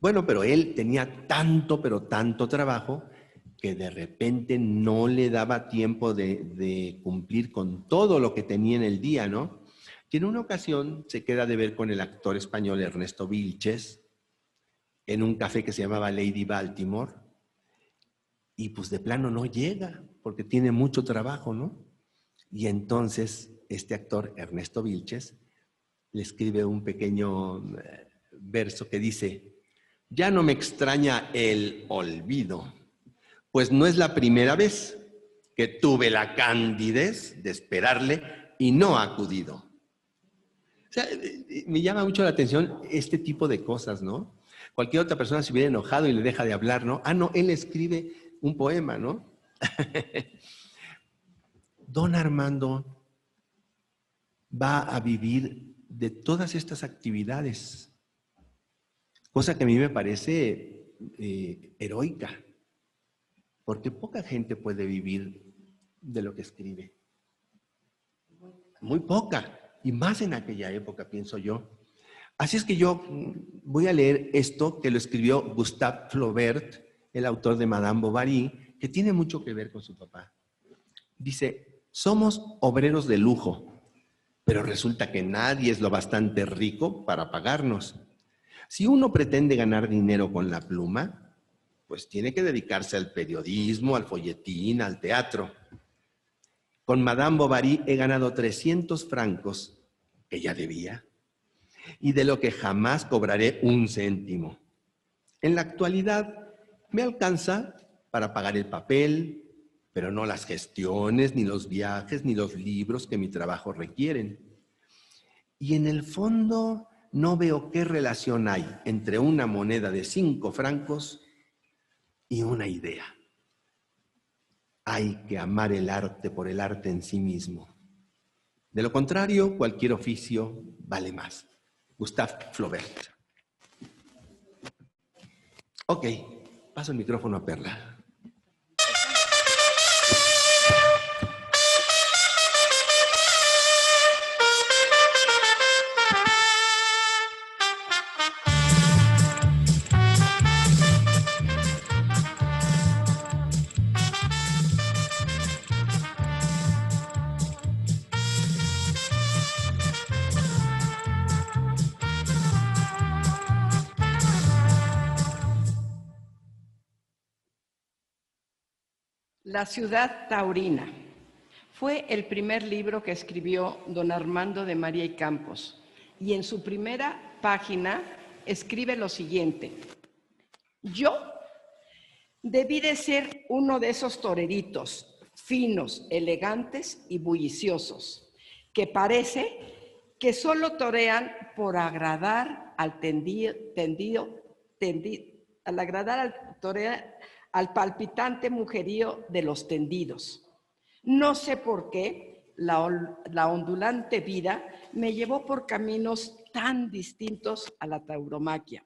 Bueno, pero él tenía tanto, pero tanto trabajo que de repente no le daba tiempo de cumplir con todo lo que tenía en el día, ¿no? Y en una ocasión se queda de ver con el actor español Ernesto Vilches en un café que se llamaba Lady Baltimore y pues de plano no llega porque tiene mucho trabajo, ¿no? Y entonces este actor Ernesto Vilches le escribe un pequeño verso que dice: ya no me extraña el olvido, pues no es la primera vez que tuve la candidez de esperarle y no ha acudido. O sea, me llama mucho la atención este tipo de cosas, ¿no? Cualquier otra persona se hubiera enojado y le deja de hablar, ¿no? Ah, no, él escribe un poema, ¿no? Don Armando va a vivir de todas estas actividades, cosa que a mí me parece heroica, porque poca gente puede vivir de lo que escribe. Muy poca, y más en aquella época, pienso yo. Así es que yo voy a leer esto que lo escribió Gustave Flaubert, el autor de Madame Bovary, que tiene mucho que ver con su papá. Dice, somos obreros de lujo, pero resulta que nadie es lo bastante rico para pagarnos. Si uno pretende ganar dinero con la pluma, pues tiene que dedicarse al periodismo, al folletín, al teatro. Con Madame Bovary he ganado 300 francos, que ya debía, y de lo que jamás cobraré un céntimo. En la actualidad me alcanza para pagar el papel, pero no las gestiones, ni los viajes, ni los libros que mi trabajo requieren. Y en el fondo no veo qué relación hay entre una moneda de 5 francos y una idea. Hay que amar el arte por el arte en sí mismo. De lo contrario, cualquier oficio vale más. Gustave Flaubert. Ok, paso el micrófono a Perla. La ciudad taurina fue el primer libro que escribió don Armando de María y Campos, y en su primera página escribe lo siguiente: yo debí de ser uno de esos toreritos finos, elegantes y bulliciosos, que parece que solo torean por agradar al al palpitante mujerío de los tendidos. No sé por qué la ondulante vida me llevó por caminos tan distintos a la tauromaquia,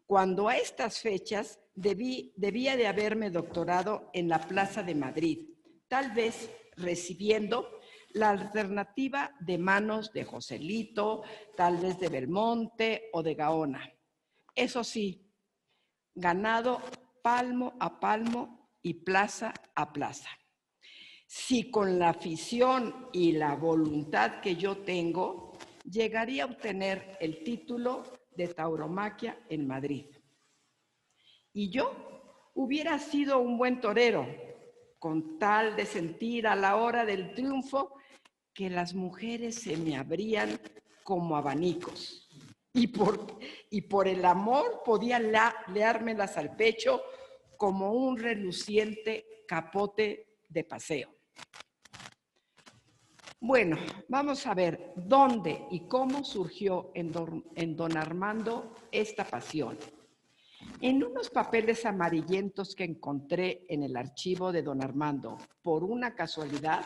cuando a estas fechas debía de haberme doctorado en la Plaza de Madrid, tal vez recibiendo la alternativa de manos de Joselito, tal vez de Belmonte o de Gaona. Eso sí, ganado palmo a palmo y plaza a plaza. Si con la afición y la voluntad que yo tengo, llegaría a obtener el título de tauromaquia en Madrid. Y yo hubiera sido un buen torero, con tal de sentir a la hora del triunfo que las mujeres se me abrían como abanicos. Y por el amor podía leármelas al pecho como un reluciente capote de paseo. Bueno, vamos a ver dónde y cómo surgió en don Armando esta pasión. En unos papeles amarillentos que encontré en el archivo de don Armando, por una casualidad,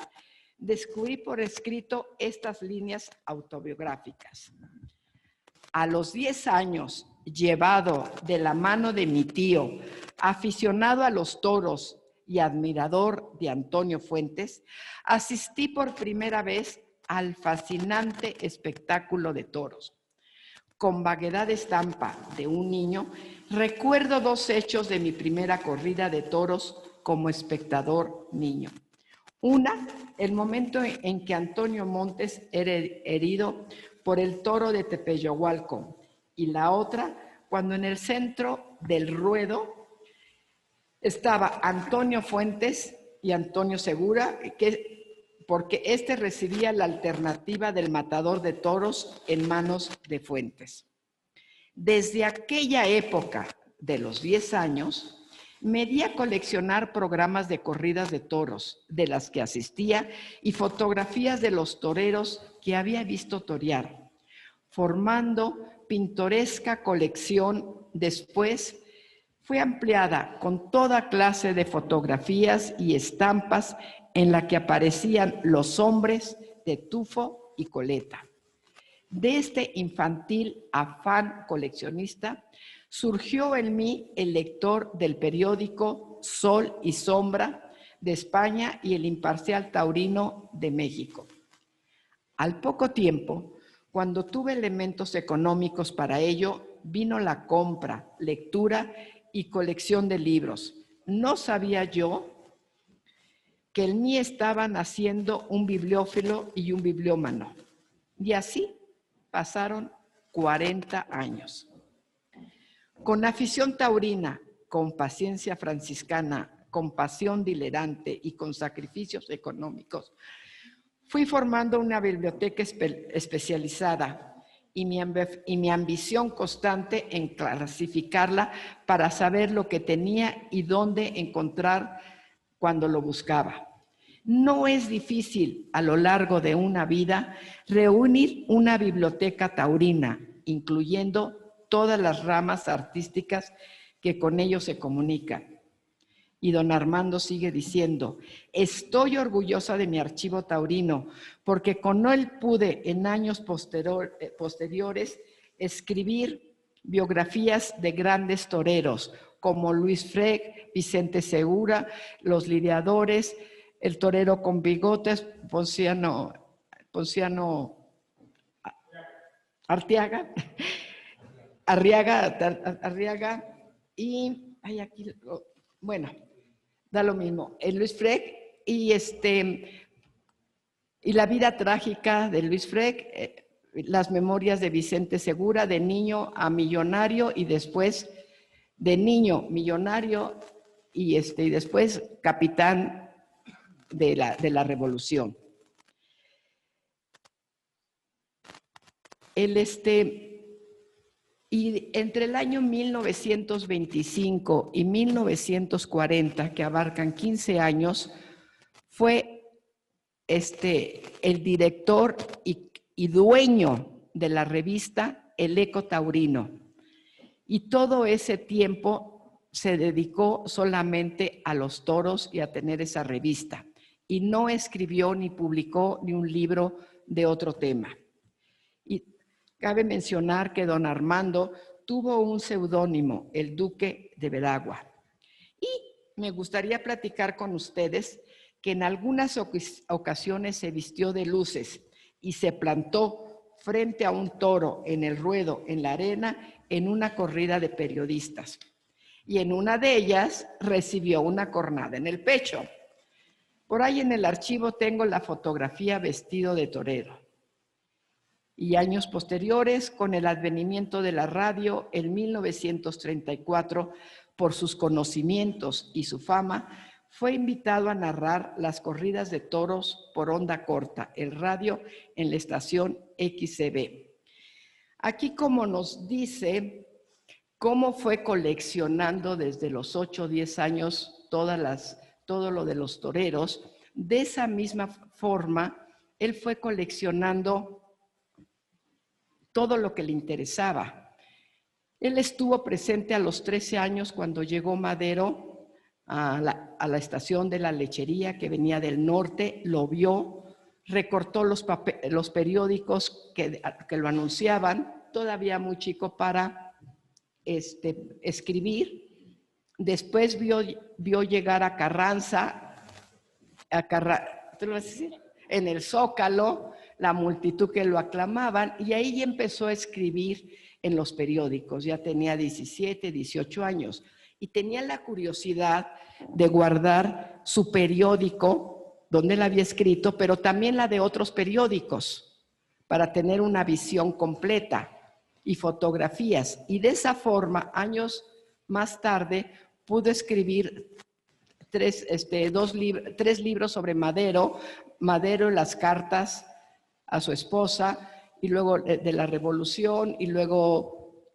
descubrí por escrito estas líneas autobiográficas. A los 10 años, llevado de la mano de mi tío, aficionado a los toros y admirador de Antonio Fuentes, asistí por primera vez al fascinante espectáculo de toros. Con vaguedad estampa de un niño, recuerdo 2 hechos de mi primera corrida de toros como espectador niño. Una, el momento en que Antonio Montes era herido por el toro de Tepeyohualco, y la otra, cuando en el centro del ruedo estaba Antonio Fuentes y Antonio Segura, porque este recibía la alternativa del matador de toros en manos de Fuentes. Desde aquella época de los 10 años, me di a coleccionar programas de corridas de toros, de las que asistía, y fotografías de los toreros que había visto torear, formando pintoresca colección. Después fue ampliada con toda clase de fotografías y estampas en la que aparecían los hombres de tufo y coleta. De este infantil afán coleccionista surgió en mí el lector del periódico Sol y Sombra, de España y el Imparcial Taurino de México. Al poco tiempo, cuando tuve elementos económicos para ello, vino la compra, lectura y colección de libros. No sabía yo que en mí estaban haciendo un bibliófilo y un bibliómano. Y así pasaron 40 años. Con afición taurina, con paciencia franciscana, con pasión dilerante y con sacrificios económicos, fui formando una biblioteca especializada y mi ambición constante en clasificarla para saber lo que tenía y dónde encontrar cuando lo buscaba. No es difícil a lo largo de una vida reunir una biblioteca taurina, incluyendo todas las ramas artísticas que con ello se comunican. Y don Armando sigue diciendo, estoy orgullosa de mi archivo taurino, porque con él pude en años posteriores escribir biografías de grandes toreros, como Luis Freg, Vicente Segura, los lidiadores, el torero con bigotes, Ponciano Arriaga y, bueno, da lo mismo, Luis Freg y la vida trágica de Luis Freg, las memorias de Vicente Segura, de niño a millonario y después de niño millonario y después capitán de la revolución. Y entre el año 1925 y 1940, que abarcan 15 años, fue el director y dueño de la revista El Eco Taurino. Y todo ese tiempo se dedicó solamente a los toros y a tener esa revista. Y no escribió ni publicó ni un libro de otro tema. Y cabe mencionar que don Armando tuvo un seudónimo, el Duque de Veragua. Y me gustaría platicar con ustedes que en algunas ocasiones se vistió de luces y se plantó frente a un toro en el ruedo, en la arena, en una corrida de periodistas. Y en una de ellas recibió una cornada en el pecho. Por ahí en el archivo tengo la fotografía vestido de torero. Y años posteriores, con el advenimiento de la radio, en 1934, por sus conocimientos y su fama, fue invitado a narrar las corridas de toros por onda corta, el radio en la estación XCB. Aquí como nos dice cómo fue coleccionando desde los 8 o 10 años todo lo de los toreros, de esa misma forma, él fue coleccionando todo lo que le interesaba. Él estuvo presente a los 13 años cuando llegó Madero a la estación de la lechería que venía del norte, lo vio, recortó los periódicos que lo anunciaban, todavía muy chico para escribir. Después vio llegar a Carranza, ¿tú lo vas a decir? En el Zócalo, la multitud que lo aclamaban, y ahí empezó a escribir en los periódicos. Ya tenía 17, 18 años y tenía la curiosidad de guardar su periódico donde él había escrito, pero también la de otros periódicos para tener una visión completa y fotografías. Y de esa forma, años más tarde, pudo escribir 3 libros sobre Madero y las cartas a su esposa, y luego de la revolución, y luego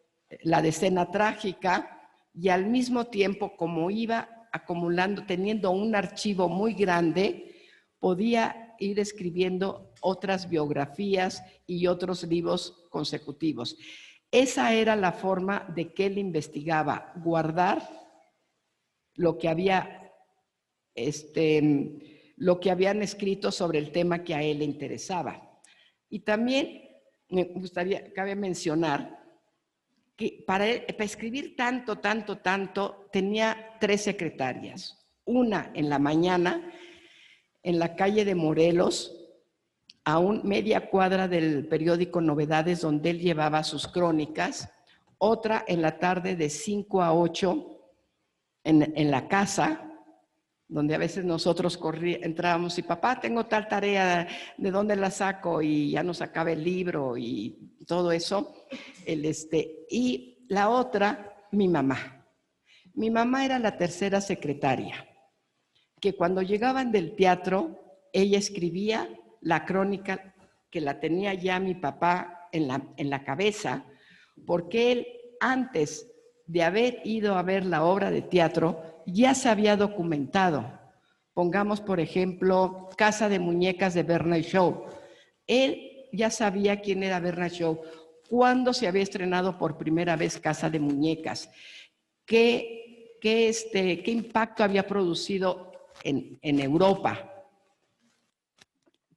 la decena trágica, y al mismo tiempo, como iba acumulando, teniendo un archivo muy grande, podía ir escribiendo otras biografías y otros libros consecutivos. Esa era la forma de que él investigaba, guardar lo que habían escrito sobre el tema que a él le interesaba. Y también cabe mencionar que para escribir tanto, tenía 3 secretarias. una en la mañana en la calle de Morelos, a media cuadra del periódico Novedades, donde él llevaba sus crónicas, otra en la tarde de 5 a 8 en la casa, donde a veces nosotros entrábamos y papá, tengo tal tarea, ¿de dónde la saco? Y ya nos acaba el libro y todo eso. Y la otra, mi mamá. Mi mamá era la tercera secretaria, que cuando llegaban del teatro, ella escribía la crónica que la tenía ya mi papá en la cabeza, porque él, antes de haber ido a ver la obra de teatro, ya se había documentado. Pongamos, por ejemplo, Casa de Muñecas de Bernard Shaw. Él ya sabía quién era Bernard Shaw, cuándo se había estrenado por primera vez Casa de Muñecas, qué impacto había producido en Europa,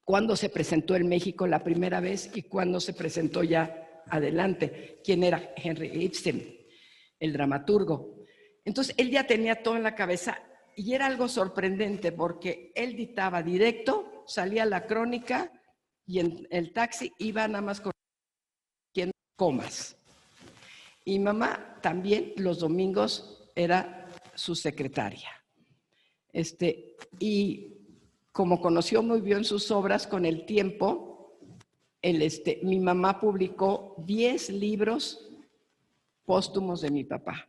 cuándo se presentó en México la primera vez y cuándo se presentó ya adelante, quién era Henry Ibsen, el dramaturgo. Entonces, él ya tenía todo en la cabeza y era algo sorprendente porque él dictaba directo, salía la crónica y en el taxi iba nada más corrigiendo comas. Y mamá también los domingos era su secretaria. Y como conoció muy bien sus obras con el tiempo, mi mamá publicó 10 libros póstumos de mi papá.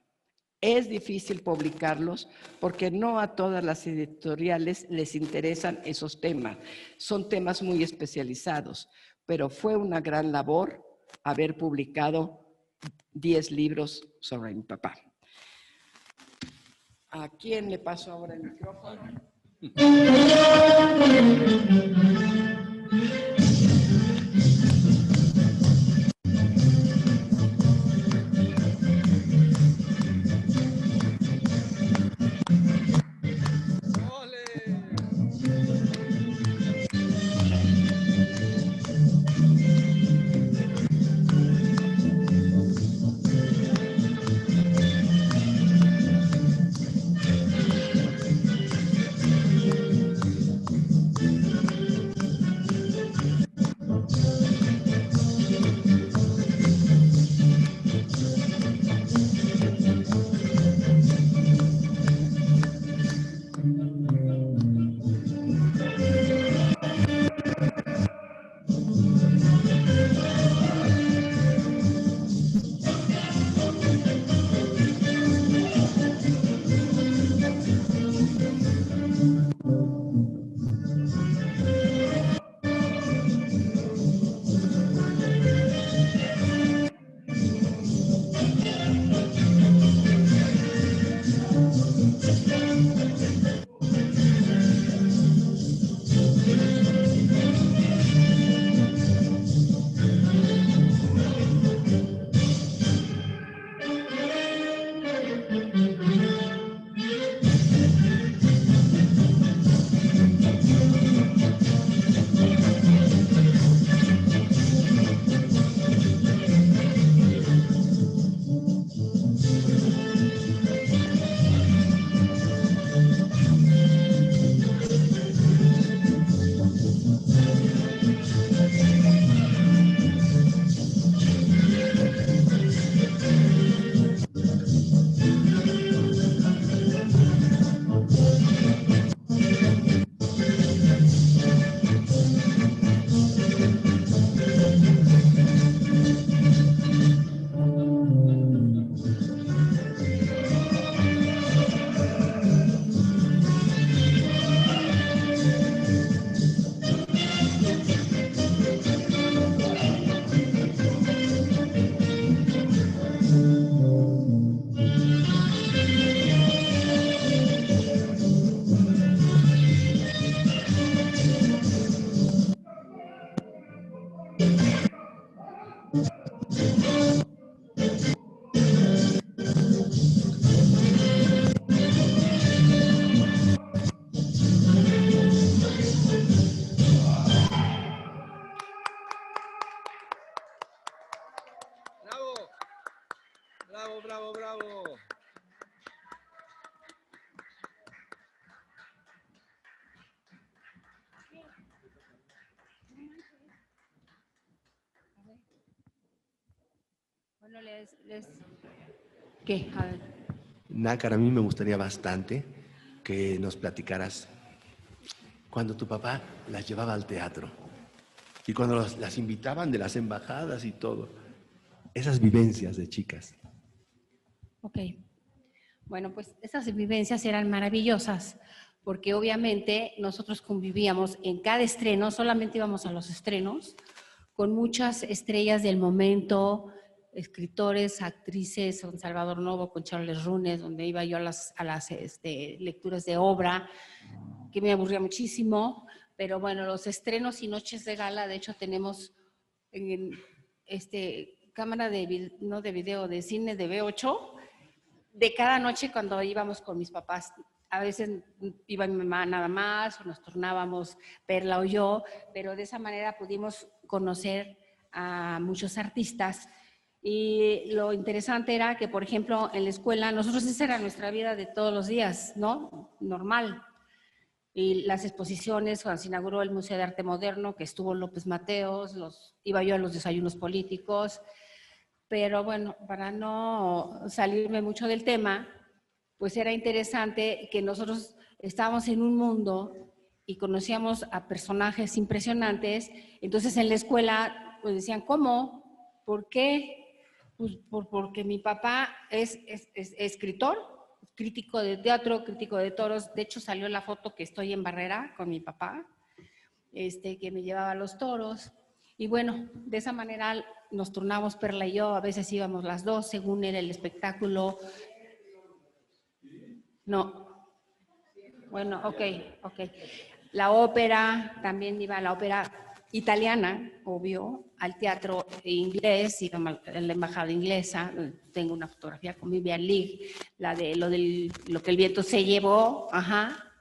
Es difícil publicarlos porque no a todas las editoriales les interesan esos temas. Son temas muy especializados, pero fue una gran labor haber publicado 10 libros sobre mi papá. ¿A quién le paso ahora el micrófono? Bueno, ¿qué? A ver. Nácar, a mí me gustaría bastante que nos platicaras cuando tu papá las llevaba al teatro y cuando las invitaban de las embajadas y todo. Esas vivencias de chicas. Ok. Bueno, pues esas vivencias eran maravillosas, porque obviamente nosotros convivíamos en cada estreno, solamente íbamos a los estrenos, con muchas estrellas del momento, escritores, actrices, con Salvador Novo, con Charles Runes, donde iba yo a las lecturas de obra, que me aburría muchísimo, pero bueno, los estrenos y noches de gala, de hecho tenemos en cámara no de video, de cine de V8, de cada noche cuando íbamos con mis papás. A veces iba mi mamá nada más, o nos turnábamos Perla o yo, pero de esa manera pudimos conocer a muchos artistas. Y lo interesante era que, por ejemplo, en la escuela, nosotros esa era nuestra vida de todos los días, ¿no? Normal. Y las exposiciones, cuando se inauguró el Museo de Arte Moderno, que estuvo López Mateos, iba yo a los desayunos políticos, pero bueno, para no salirme mucho del tema, pues era interesante que nosotros estábamos en un mundo y conocíamos a personajes impresionantes. Entonces en la escuela pues decían, ¿cómo? ¿Por qué? Pues porque mi papá es escritor, crítico de teatro, crítico de toros. De hecho salió la foto que estoy en Barrera con mi papá, que me llevaba a los toros. Y bueno, de esa manera nos turnamos Perla y yo, a veces íbamos las dos según era el espectáculo. No. Bueno, ok. La ópera, también iba a la ópera italiana, obvio, al teatro inglés, iba a la embajada inglesa. Tengo una fotografía con Vivian Leigh, la de lo que el viento se llevó, ajá.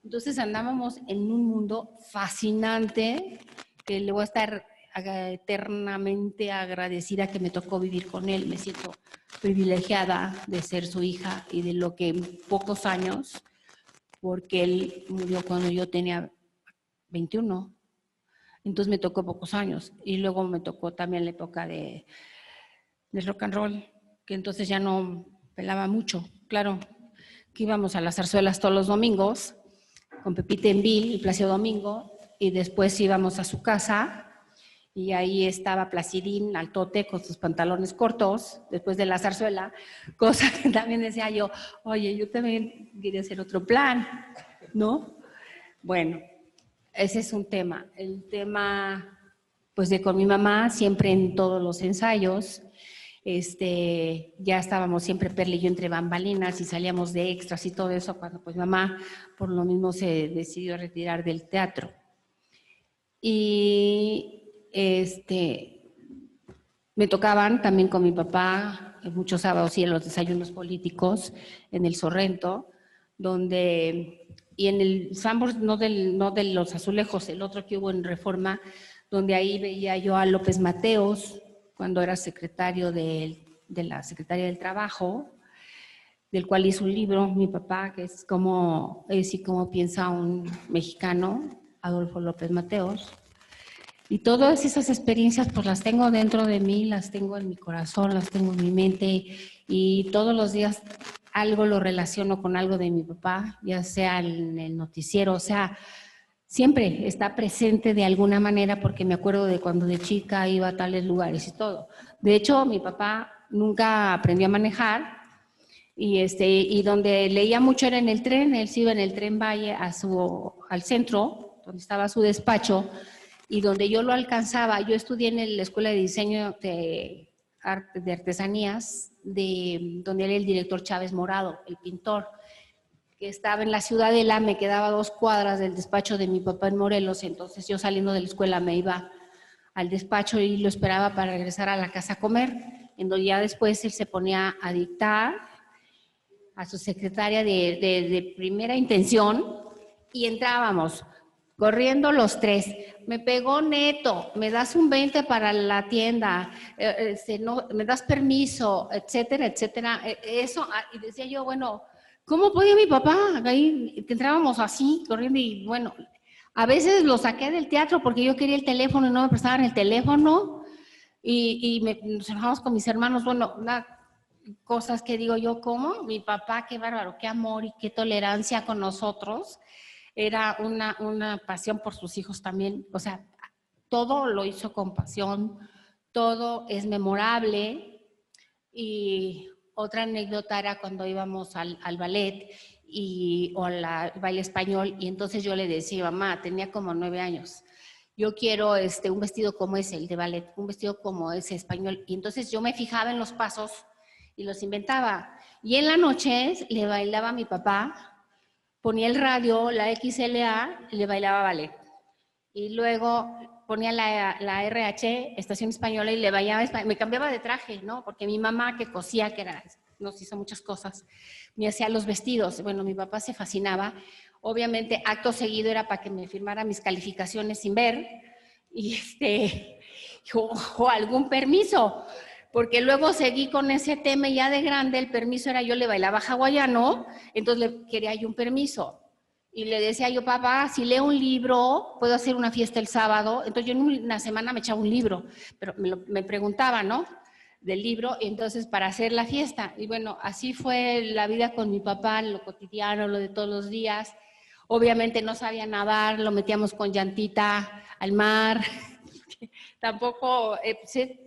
Entonces andábamos en un mundo fascinante que le voy a estar eternamente agradecida que me tocó vivir con él. Me siento privilegiada de ser su hija y de lo que en pocos años, porque él murió cuando yo tenía 21, entonces me tocó pocos años. Y luego me tocó también la época de rock and roll, que entonces ya no pelaba mucho. Claro, que íbamos a las zarzuelas todos los domingos, con Pepita Envil y Plácido Domingo, y después íbamos a su casa, y ahí estaba Placidín Altote con sus pantalones cortos, después de la zarzuela, cosa que también decía yo, oye, yo también quería hacer otro plan, ¿no? Bueno, ese es un tema. El tema, pues de con mi mamá, siempre en todos los ensayos, ya estábamos siempre Perla y yo entre bambalinas y salíamos de extras y todo eso, cuando pues mamá por lo mismo se decidió retirar del teatro. Y me tocaban también con mi papá muchos sábados y en los desayunos políticos en el Sorrento, y en el Sambors, no de los Azulejos, el otro que hubo en Reforma, donde ahí veía yo a López Mateos, cuando era secretario de la Secretaría del Trabajo, del cual hizo un libro mi papá, que es como piensa un mexicano, Adolfo López Mateos. Y todas esas experiencias pues las tengo dentro de mí, las tengo en mi corazón, las tengo en mi mente, y todos los días algo lo relaciono con algo de mi papá, ya sea en el noticiero, o sea, siempre está presente de alguna manera, porque me acuerdo de cuando de chica iba a tales lugares y todo. De hecho, mi papá nunca aprendió a manejar, y donde leía mucho era en el tren. Él se iba en el tren Valle al centro, donde estaba su despacho, y donde yo lo alcanzaba. Yo estudié en la Escuela de Diseño de Artesanías, donde era el director Chávez Morado, el pintor, que estaba en la Ciudadela. Me quedaba a 2 cuadras del despacho de mi papá en Morelos. Entonces yo saliendo de la escuela me iba al despacho y lo esperaba para regresar a la casa a comer, en donde ya después él se ponía a dictar a su secretaria de primera intención, y entrábamos corriendo los 3. Me pegó neto, me das un 20 para la tienda, no, me das permiso, etcétera, etcétera. Eso, y decía yo, bueno, ¿cómo podía mi papá? Ahí entrábamos así, corriendo, y bueno, a veces lo saqué del teatro porque yo quería el teléfono y no me prestaban el teléfono. Nos enojamos con mis hermanos. Bueno, cosas que digo yo, ¿cómo? Mi papá, qué bárbaro, qué amor y qué tolerancia con nosotros. Era una pasión por sus hijos también. O sea, todo lo hizo con pasión, todo es memorable. Y otra anécdota era cuando íbamos al ballet o al baile español, y entonces yo le decía, mamá, tenía como 9 años, yo quiero un vestido como ese, el de ballet, un vestido como ese español. Y entonces yo me fijaba en los pasos y los inventaba. Y en la noche le bailaba a mi papá, ponía el radio, la XLA, y le bailaba ballet. Y luego ponía la RH, Estación Española, y le bailaba, me cambiaba de traje, ¿no? Porque mi mamá, que cosía, nos hizo muchas cosas, me hacía los vestidos. Bueno, mi papá se fascinaba. Obviamente, acto seguido era para que me firmara mis calificaciones sin ver, o algún permiso, porque luego seguí con ese tema y ya de grande el permiso era, yo le bailaba hawaiano, entonces le quería yo un permiso. Y le decía yo, papá, si leo un libro, puedo hacer una fiesta el sábado. Entonces yo en una semana me echaba un libro, pero me preguntaba, ¿no? Del libro, entonces para hacer la fiesta. Y bueno, así fue la vida con mi papá, lo cotidiano, lo de todos los días. Obviamente no sabía nadar, lo metíamos con llantita al mar. Tampoco,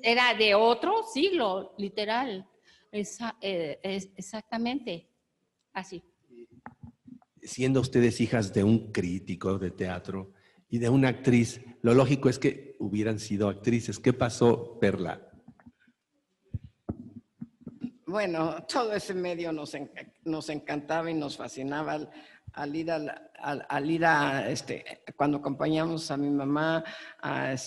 era de otro siglo, literal. Exactamente, así. Siendo ustedes hijas de un crítico de teatro y de una actriz, lo lógico es que hubieran sido actrices. ¿Qué pasó, Perla? Bueno, todo ese medio nos encantaba y nos fascinaba al ir cuando acompañamos a mi mamá a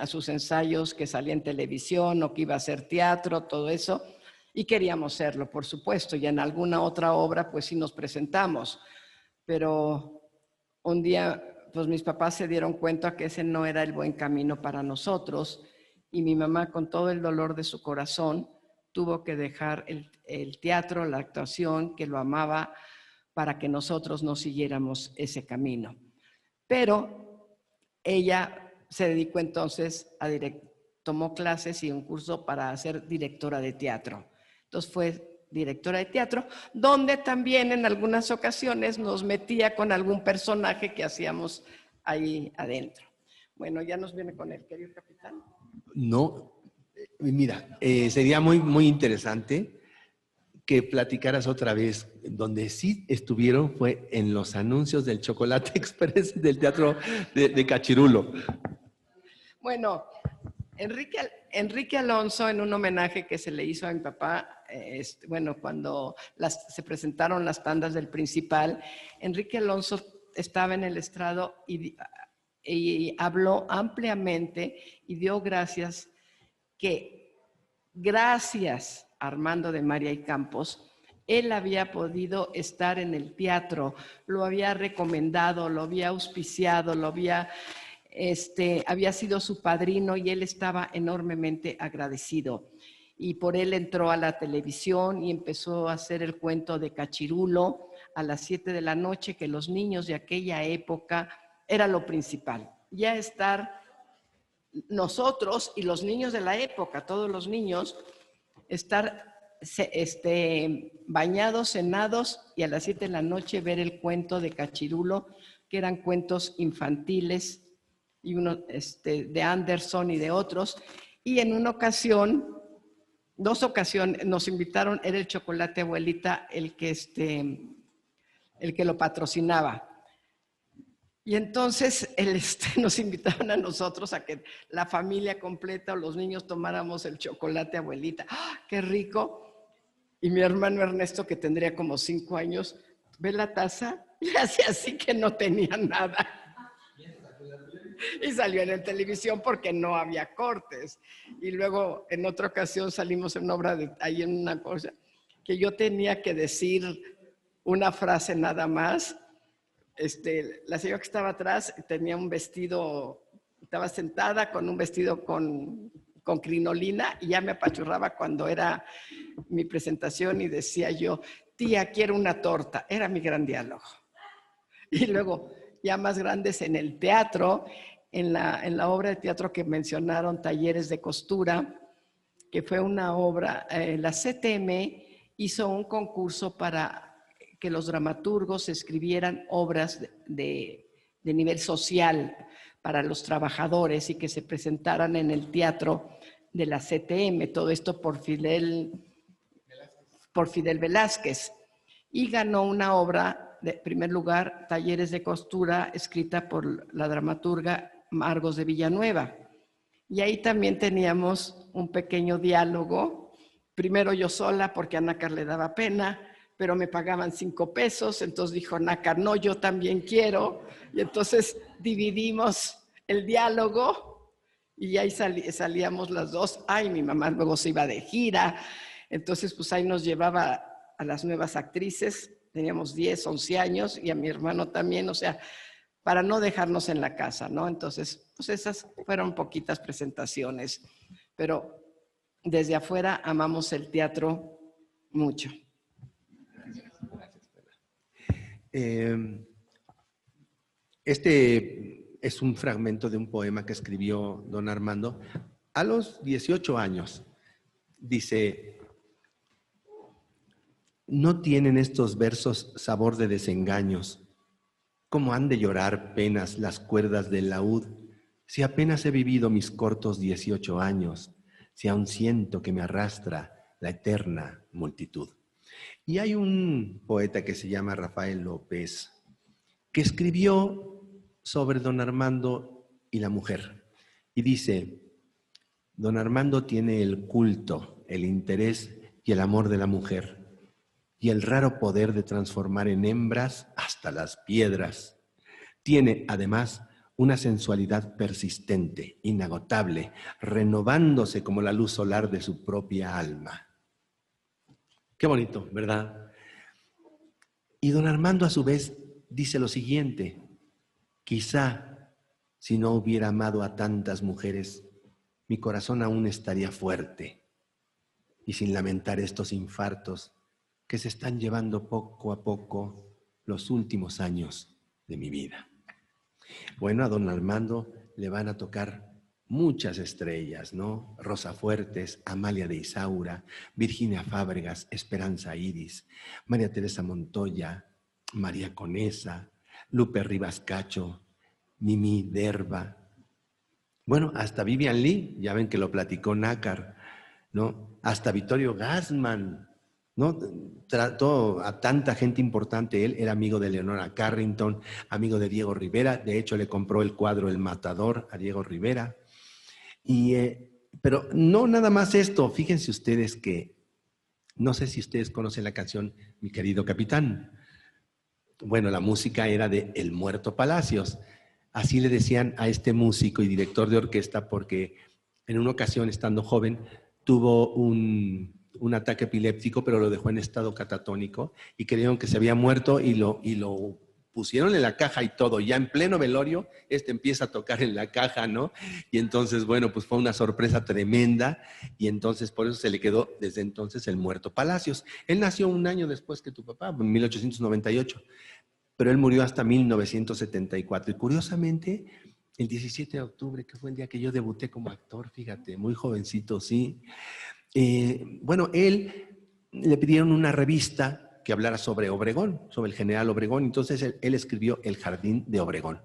sus ensayos que salía en televisión o que iba a hacer teatro, todo eso, y queríamos serlo, por supuesto, y en alguna otra obra pues sí nos presentamos, pero un día pues mis papás se dieron cuenta que ese no era el buen camino para nosotros, y mi mamá, con todo el dolor de su corazón, tuvo que dejar el teatro, la actuación, que lo amaba, para que nosotros no siguiéramos ese camino. Pero ella se dedicó entonces tomó clases y un curso para ser directora de teatro. Entonces fue directora de teatro, donde también en algunas ocasiones nos metía con algún personaje que hacíamos ahí adentro. Bueno, ya nos viene con el querido capitán. No, mira, sería muy, muy interesante que platicaras otra vez. Donde sí estuvieron fue en los anuncios del Chocolate Express del Teatro de Cachirulo. Bueno, Enrique Alonso, en un homenaje que se le hizo a mi papá, cuando se presentaron las tandas del Principal, Enrique Alonso estaba en el estrado y habló ampliamente y dio gracias a Armando de María y Campos, él había podido estar en el teatro, lo había recomendado, lo había auspiciado, había sido su padrino y él estaba enormemente agradecido. Y por él entró a la televisión y empezó a hacer el cuento de Cachirulo a las 7 de la noche, que los niños de aquella época era lo principal. Ya estar nosotros y los niños de la época, todos los niños, estar bañados, cenados y a las 7 de la noche ver el cuento de Cachirulo, que eran cuentos infantiles, y uno de Anderson y de otros. Y en una ocasión, 2 ocasiones, nos invitaron, era el Chocolate Abuelita el que lo patrocinaba. Y entonces nos invitaron a nosotros a que la familia completa o los niños tomáramos el Chocolate Abuelita. ¡Ah, qué rico! Y mi hermano Ernesto, que tendría como 5 años, ve la taza y hacía así que no tenía nada. Y salió en la televisión porque no había cortes. Y luego en otra ocasión salimos en una obra ahí en una cosa que yo tenía que decir una frase nada más. La señora que estaba atrás tenía un vestido, estaba sentada con un vestido con crinolina y ya me apachurraba cuando era mi presentación y decía yo, tía, quiero una torta. Era mi gran diálogo. Y luego, ya más grandes en el teatro, en la obra de teatro que mencionaron, Talleres de Costura, que fue una obra, la CTM hizo un concurso para que los dramaturgos escribieran obras de nivel social para los trabajadores y que se presentaran en el teatro de la CTM, todo esto por Fidel Velázquez. Y ganó una obra, de primer lugar, Talleres de Costura, escrita por la dramaturga Margos de Villanueva. Y ahí también teníamos un pequeño diálogo, primero yo sola porque a Nácar le daba pena, pero me pagaban 5 pesos, entonces dijo Nácar, no, yo también quiero, y entonces dividimos el diálogo y ahí salíamos las dos. Ay, mi mamá luego se iba de gira, entonces pues ahí nos llevaba a las nuevas actrices, teníamos 10, 11 años y a mi hermano también, o sea, para no dejarnos en la casa, ¿no? Entonces, pues esas fueron poquitas presentaciones, pero desde afuera amamos el teatro mucho. Este es un fragmento de un poema que escribió don Armando a los 18 años. Dice: no tienen estos versos sabor de desengaños. ¿Cómo han de llorar penas las cuerdas del laúd? Si apenas he vivido mis cortos 18 años, si aún siento que me arrastra la eterna multitud. Y hay un poeta que se llama Rafael López, que escribió sobre don Armando y la mujer. Y dice: don Armando tiene el culto, el interés y el amor de la mujer, y el raro poder de transformar en hembras hasta las piedras. Tiene, además, una sensualidad persistente, inagotable, renovándose como la luz solar de su propia alma. Qué bonito, ¿verdad? Y don Armando, a su vez, dice lo siguiente: quizá, si no hubiera amado a tantas mujeres, mi corazón aún estaría fuerte y sin lamentar estos infartos que se están llevando poco a poco los últimos años de mi vida. Bueno, a don Armando le van a tocar muchas estrellas, ¿no? Rosa Fuertes, Amalia de Isaura, Virginia Fábregas, Esperanza Iris, María Teresa Montoya, María Conesa, Lupe Rivas Cacho, Mimi Derba. Bueno, hasta Vivian Lee, ya ven que lo platicó Nácar, ¿no? Hasta Vittorio Gassman, ¿no? Trató a tanta gente importante. Él era amigo de Leonora Carrington, amigo de Diego Rivera. De hecho, le compró el cuadro El Matador a Diego Rivera. Pero no nada más esto. Fíjense ustedes que, no sé si ustedes conocen la canción Mi querido capitán. Bueno, la música era de El Muerto Palacios. Así le decían a este músico y director de orquesta porque en una ocasión, estando joven, tuvo un ataque epiléptico, pero lo dejó en estado catatónico y creyeron que se había muerto y lo pusieron en la caja y todo. Ya en pleno velorio, empieza a tocar en la caja, ¿no? Y entonces, bueno, pues fue una sorpresa tremenda y entonces por eso se le quedó desde entonces El Muerto Palacios. Él nació un año después que tu papá, en 1898, pero él murió hasta 1974. Y curiosamente, el 17 de octubre, que fue el día que yo debuté como actor, fíjate, muy jovencito, sí. Bueno, él le pidieron una revista que hablara sobre Obregón, sobre el general Obregón. Entonces él escribió El Jardín de Obregón.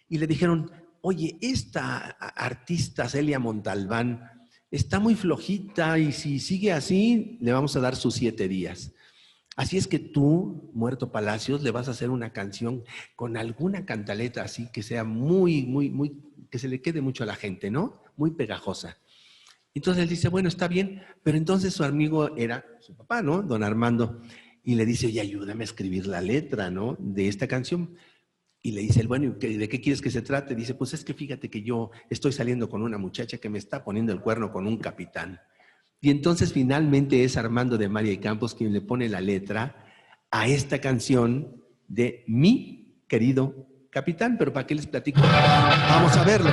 Y le dijeron: oye, esta artista Celia Montalbán está muy flojita y si sigue así, le vamos a dar sus 7 días. Así es que tú, Muerto Palacios, le vas a hacer una canción con alguna cantaleta así que sea muy, que se le quede mucho a la gente, ¿no? Muy pegajosa. Entonces él dice: bueno, está bien, pero entonces su amigo era su papá, ¿no? Don Armando. Y le dice: oye, ayúdame a escribir la letra, ¿no? De esta canción. Y le dice él: bueno, ¿de qué quieres que se trate? Dice: pues es que fíjate que yo estoy saliendo con una muchacha que me está poniendo el cuerno con un capitán. Y entonces finalmente es Armando de María y Campos quien le pone la letra a esta canción de Mi querido capitán. Pero ¿para qué les platico? Vamos a verlo.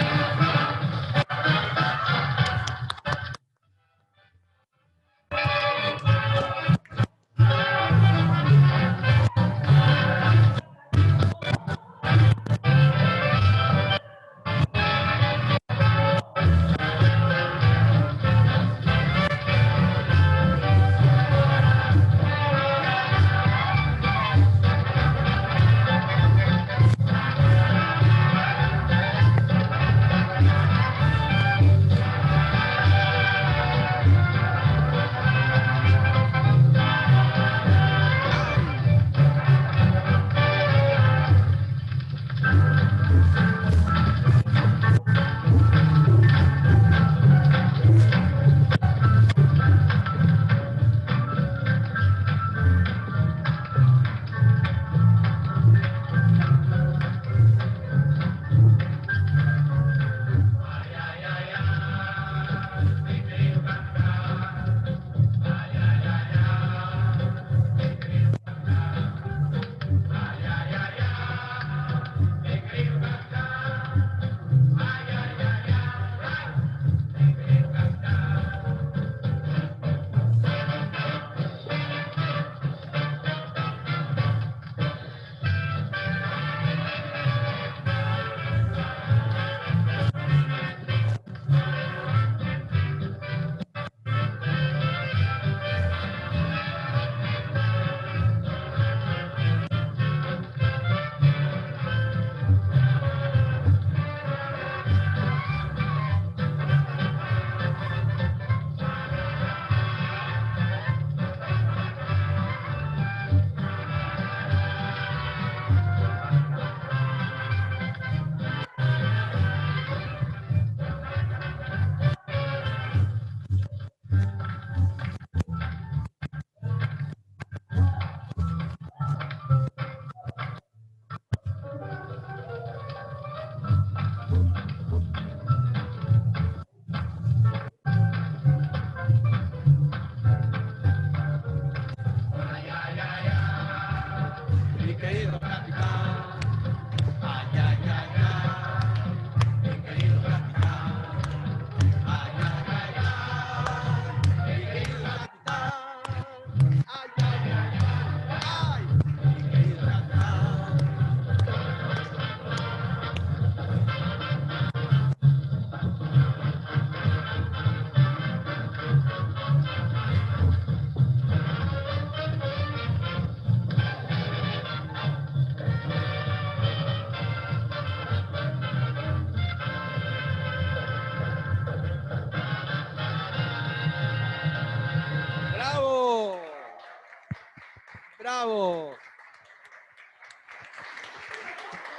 ¡Bravo!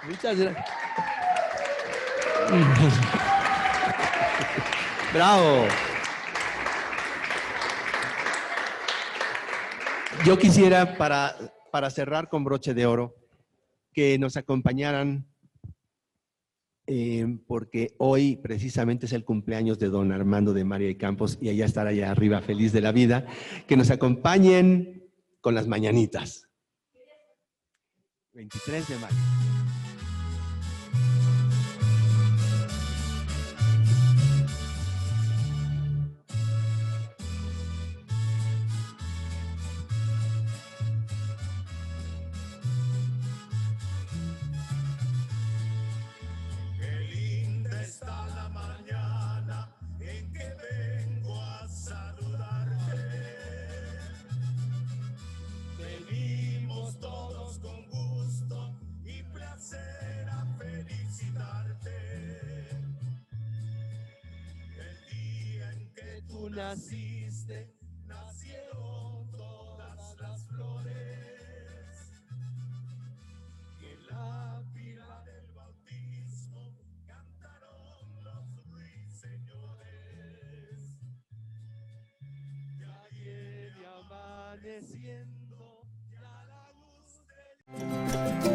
Muchas gracias. ¡Bravo! Yo quisiera, para cerrar con broche de oro, que nos acompañaran, porque hoy precisamente es el cumpleaños de don Armando de María y Campos, y ella estará allá arriba feliz de la vida, que nos acompañen con las mañanitas. 23 de mayo. Naciste, nacieron todas las flores, y en la pila del bautismo cantaron los ruiseñores. Ya viene amaneciendo, ya la luz del...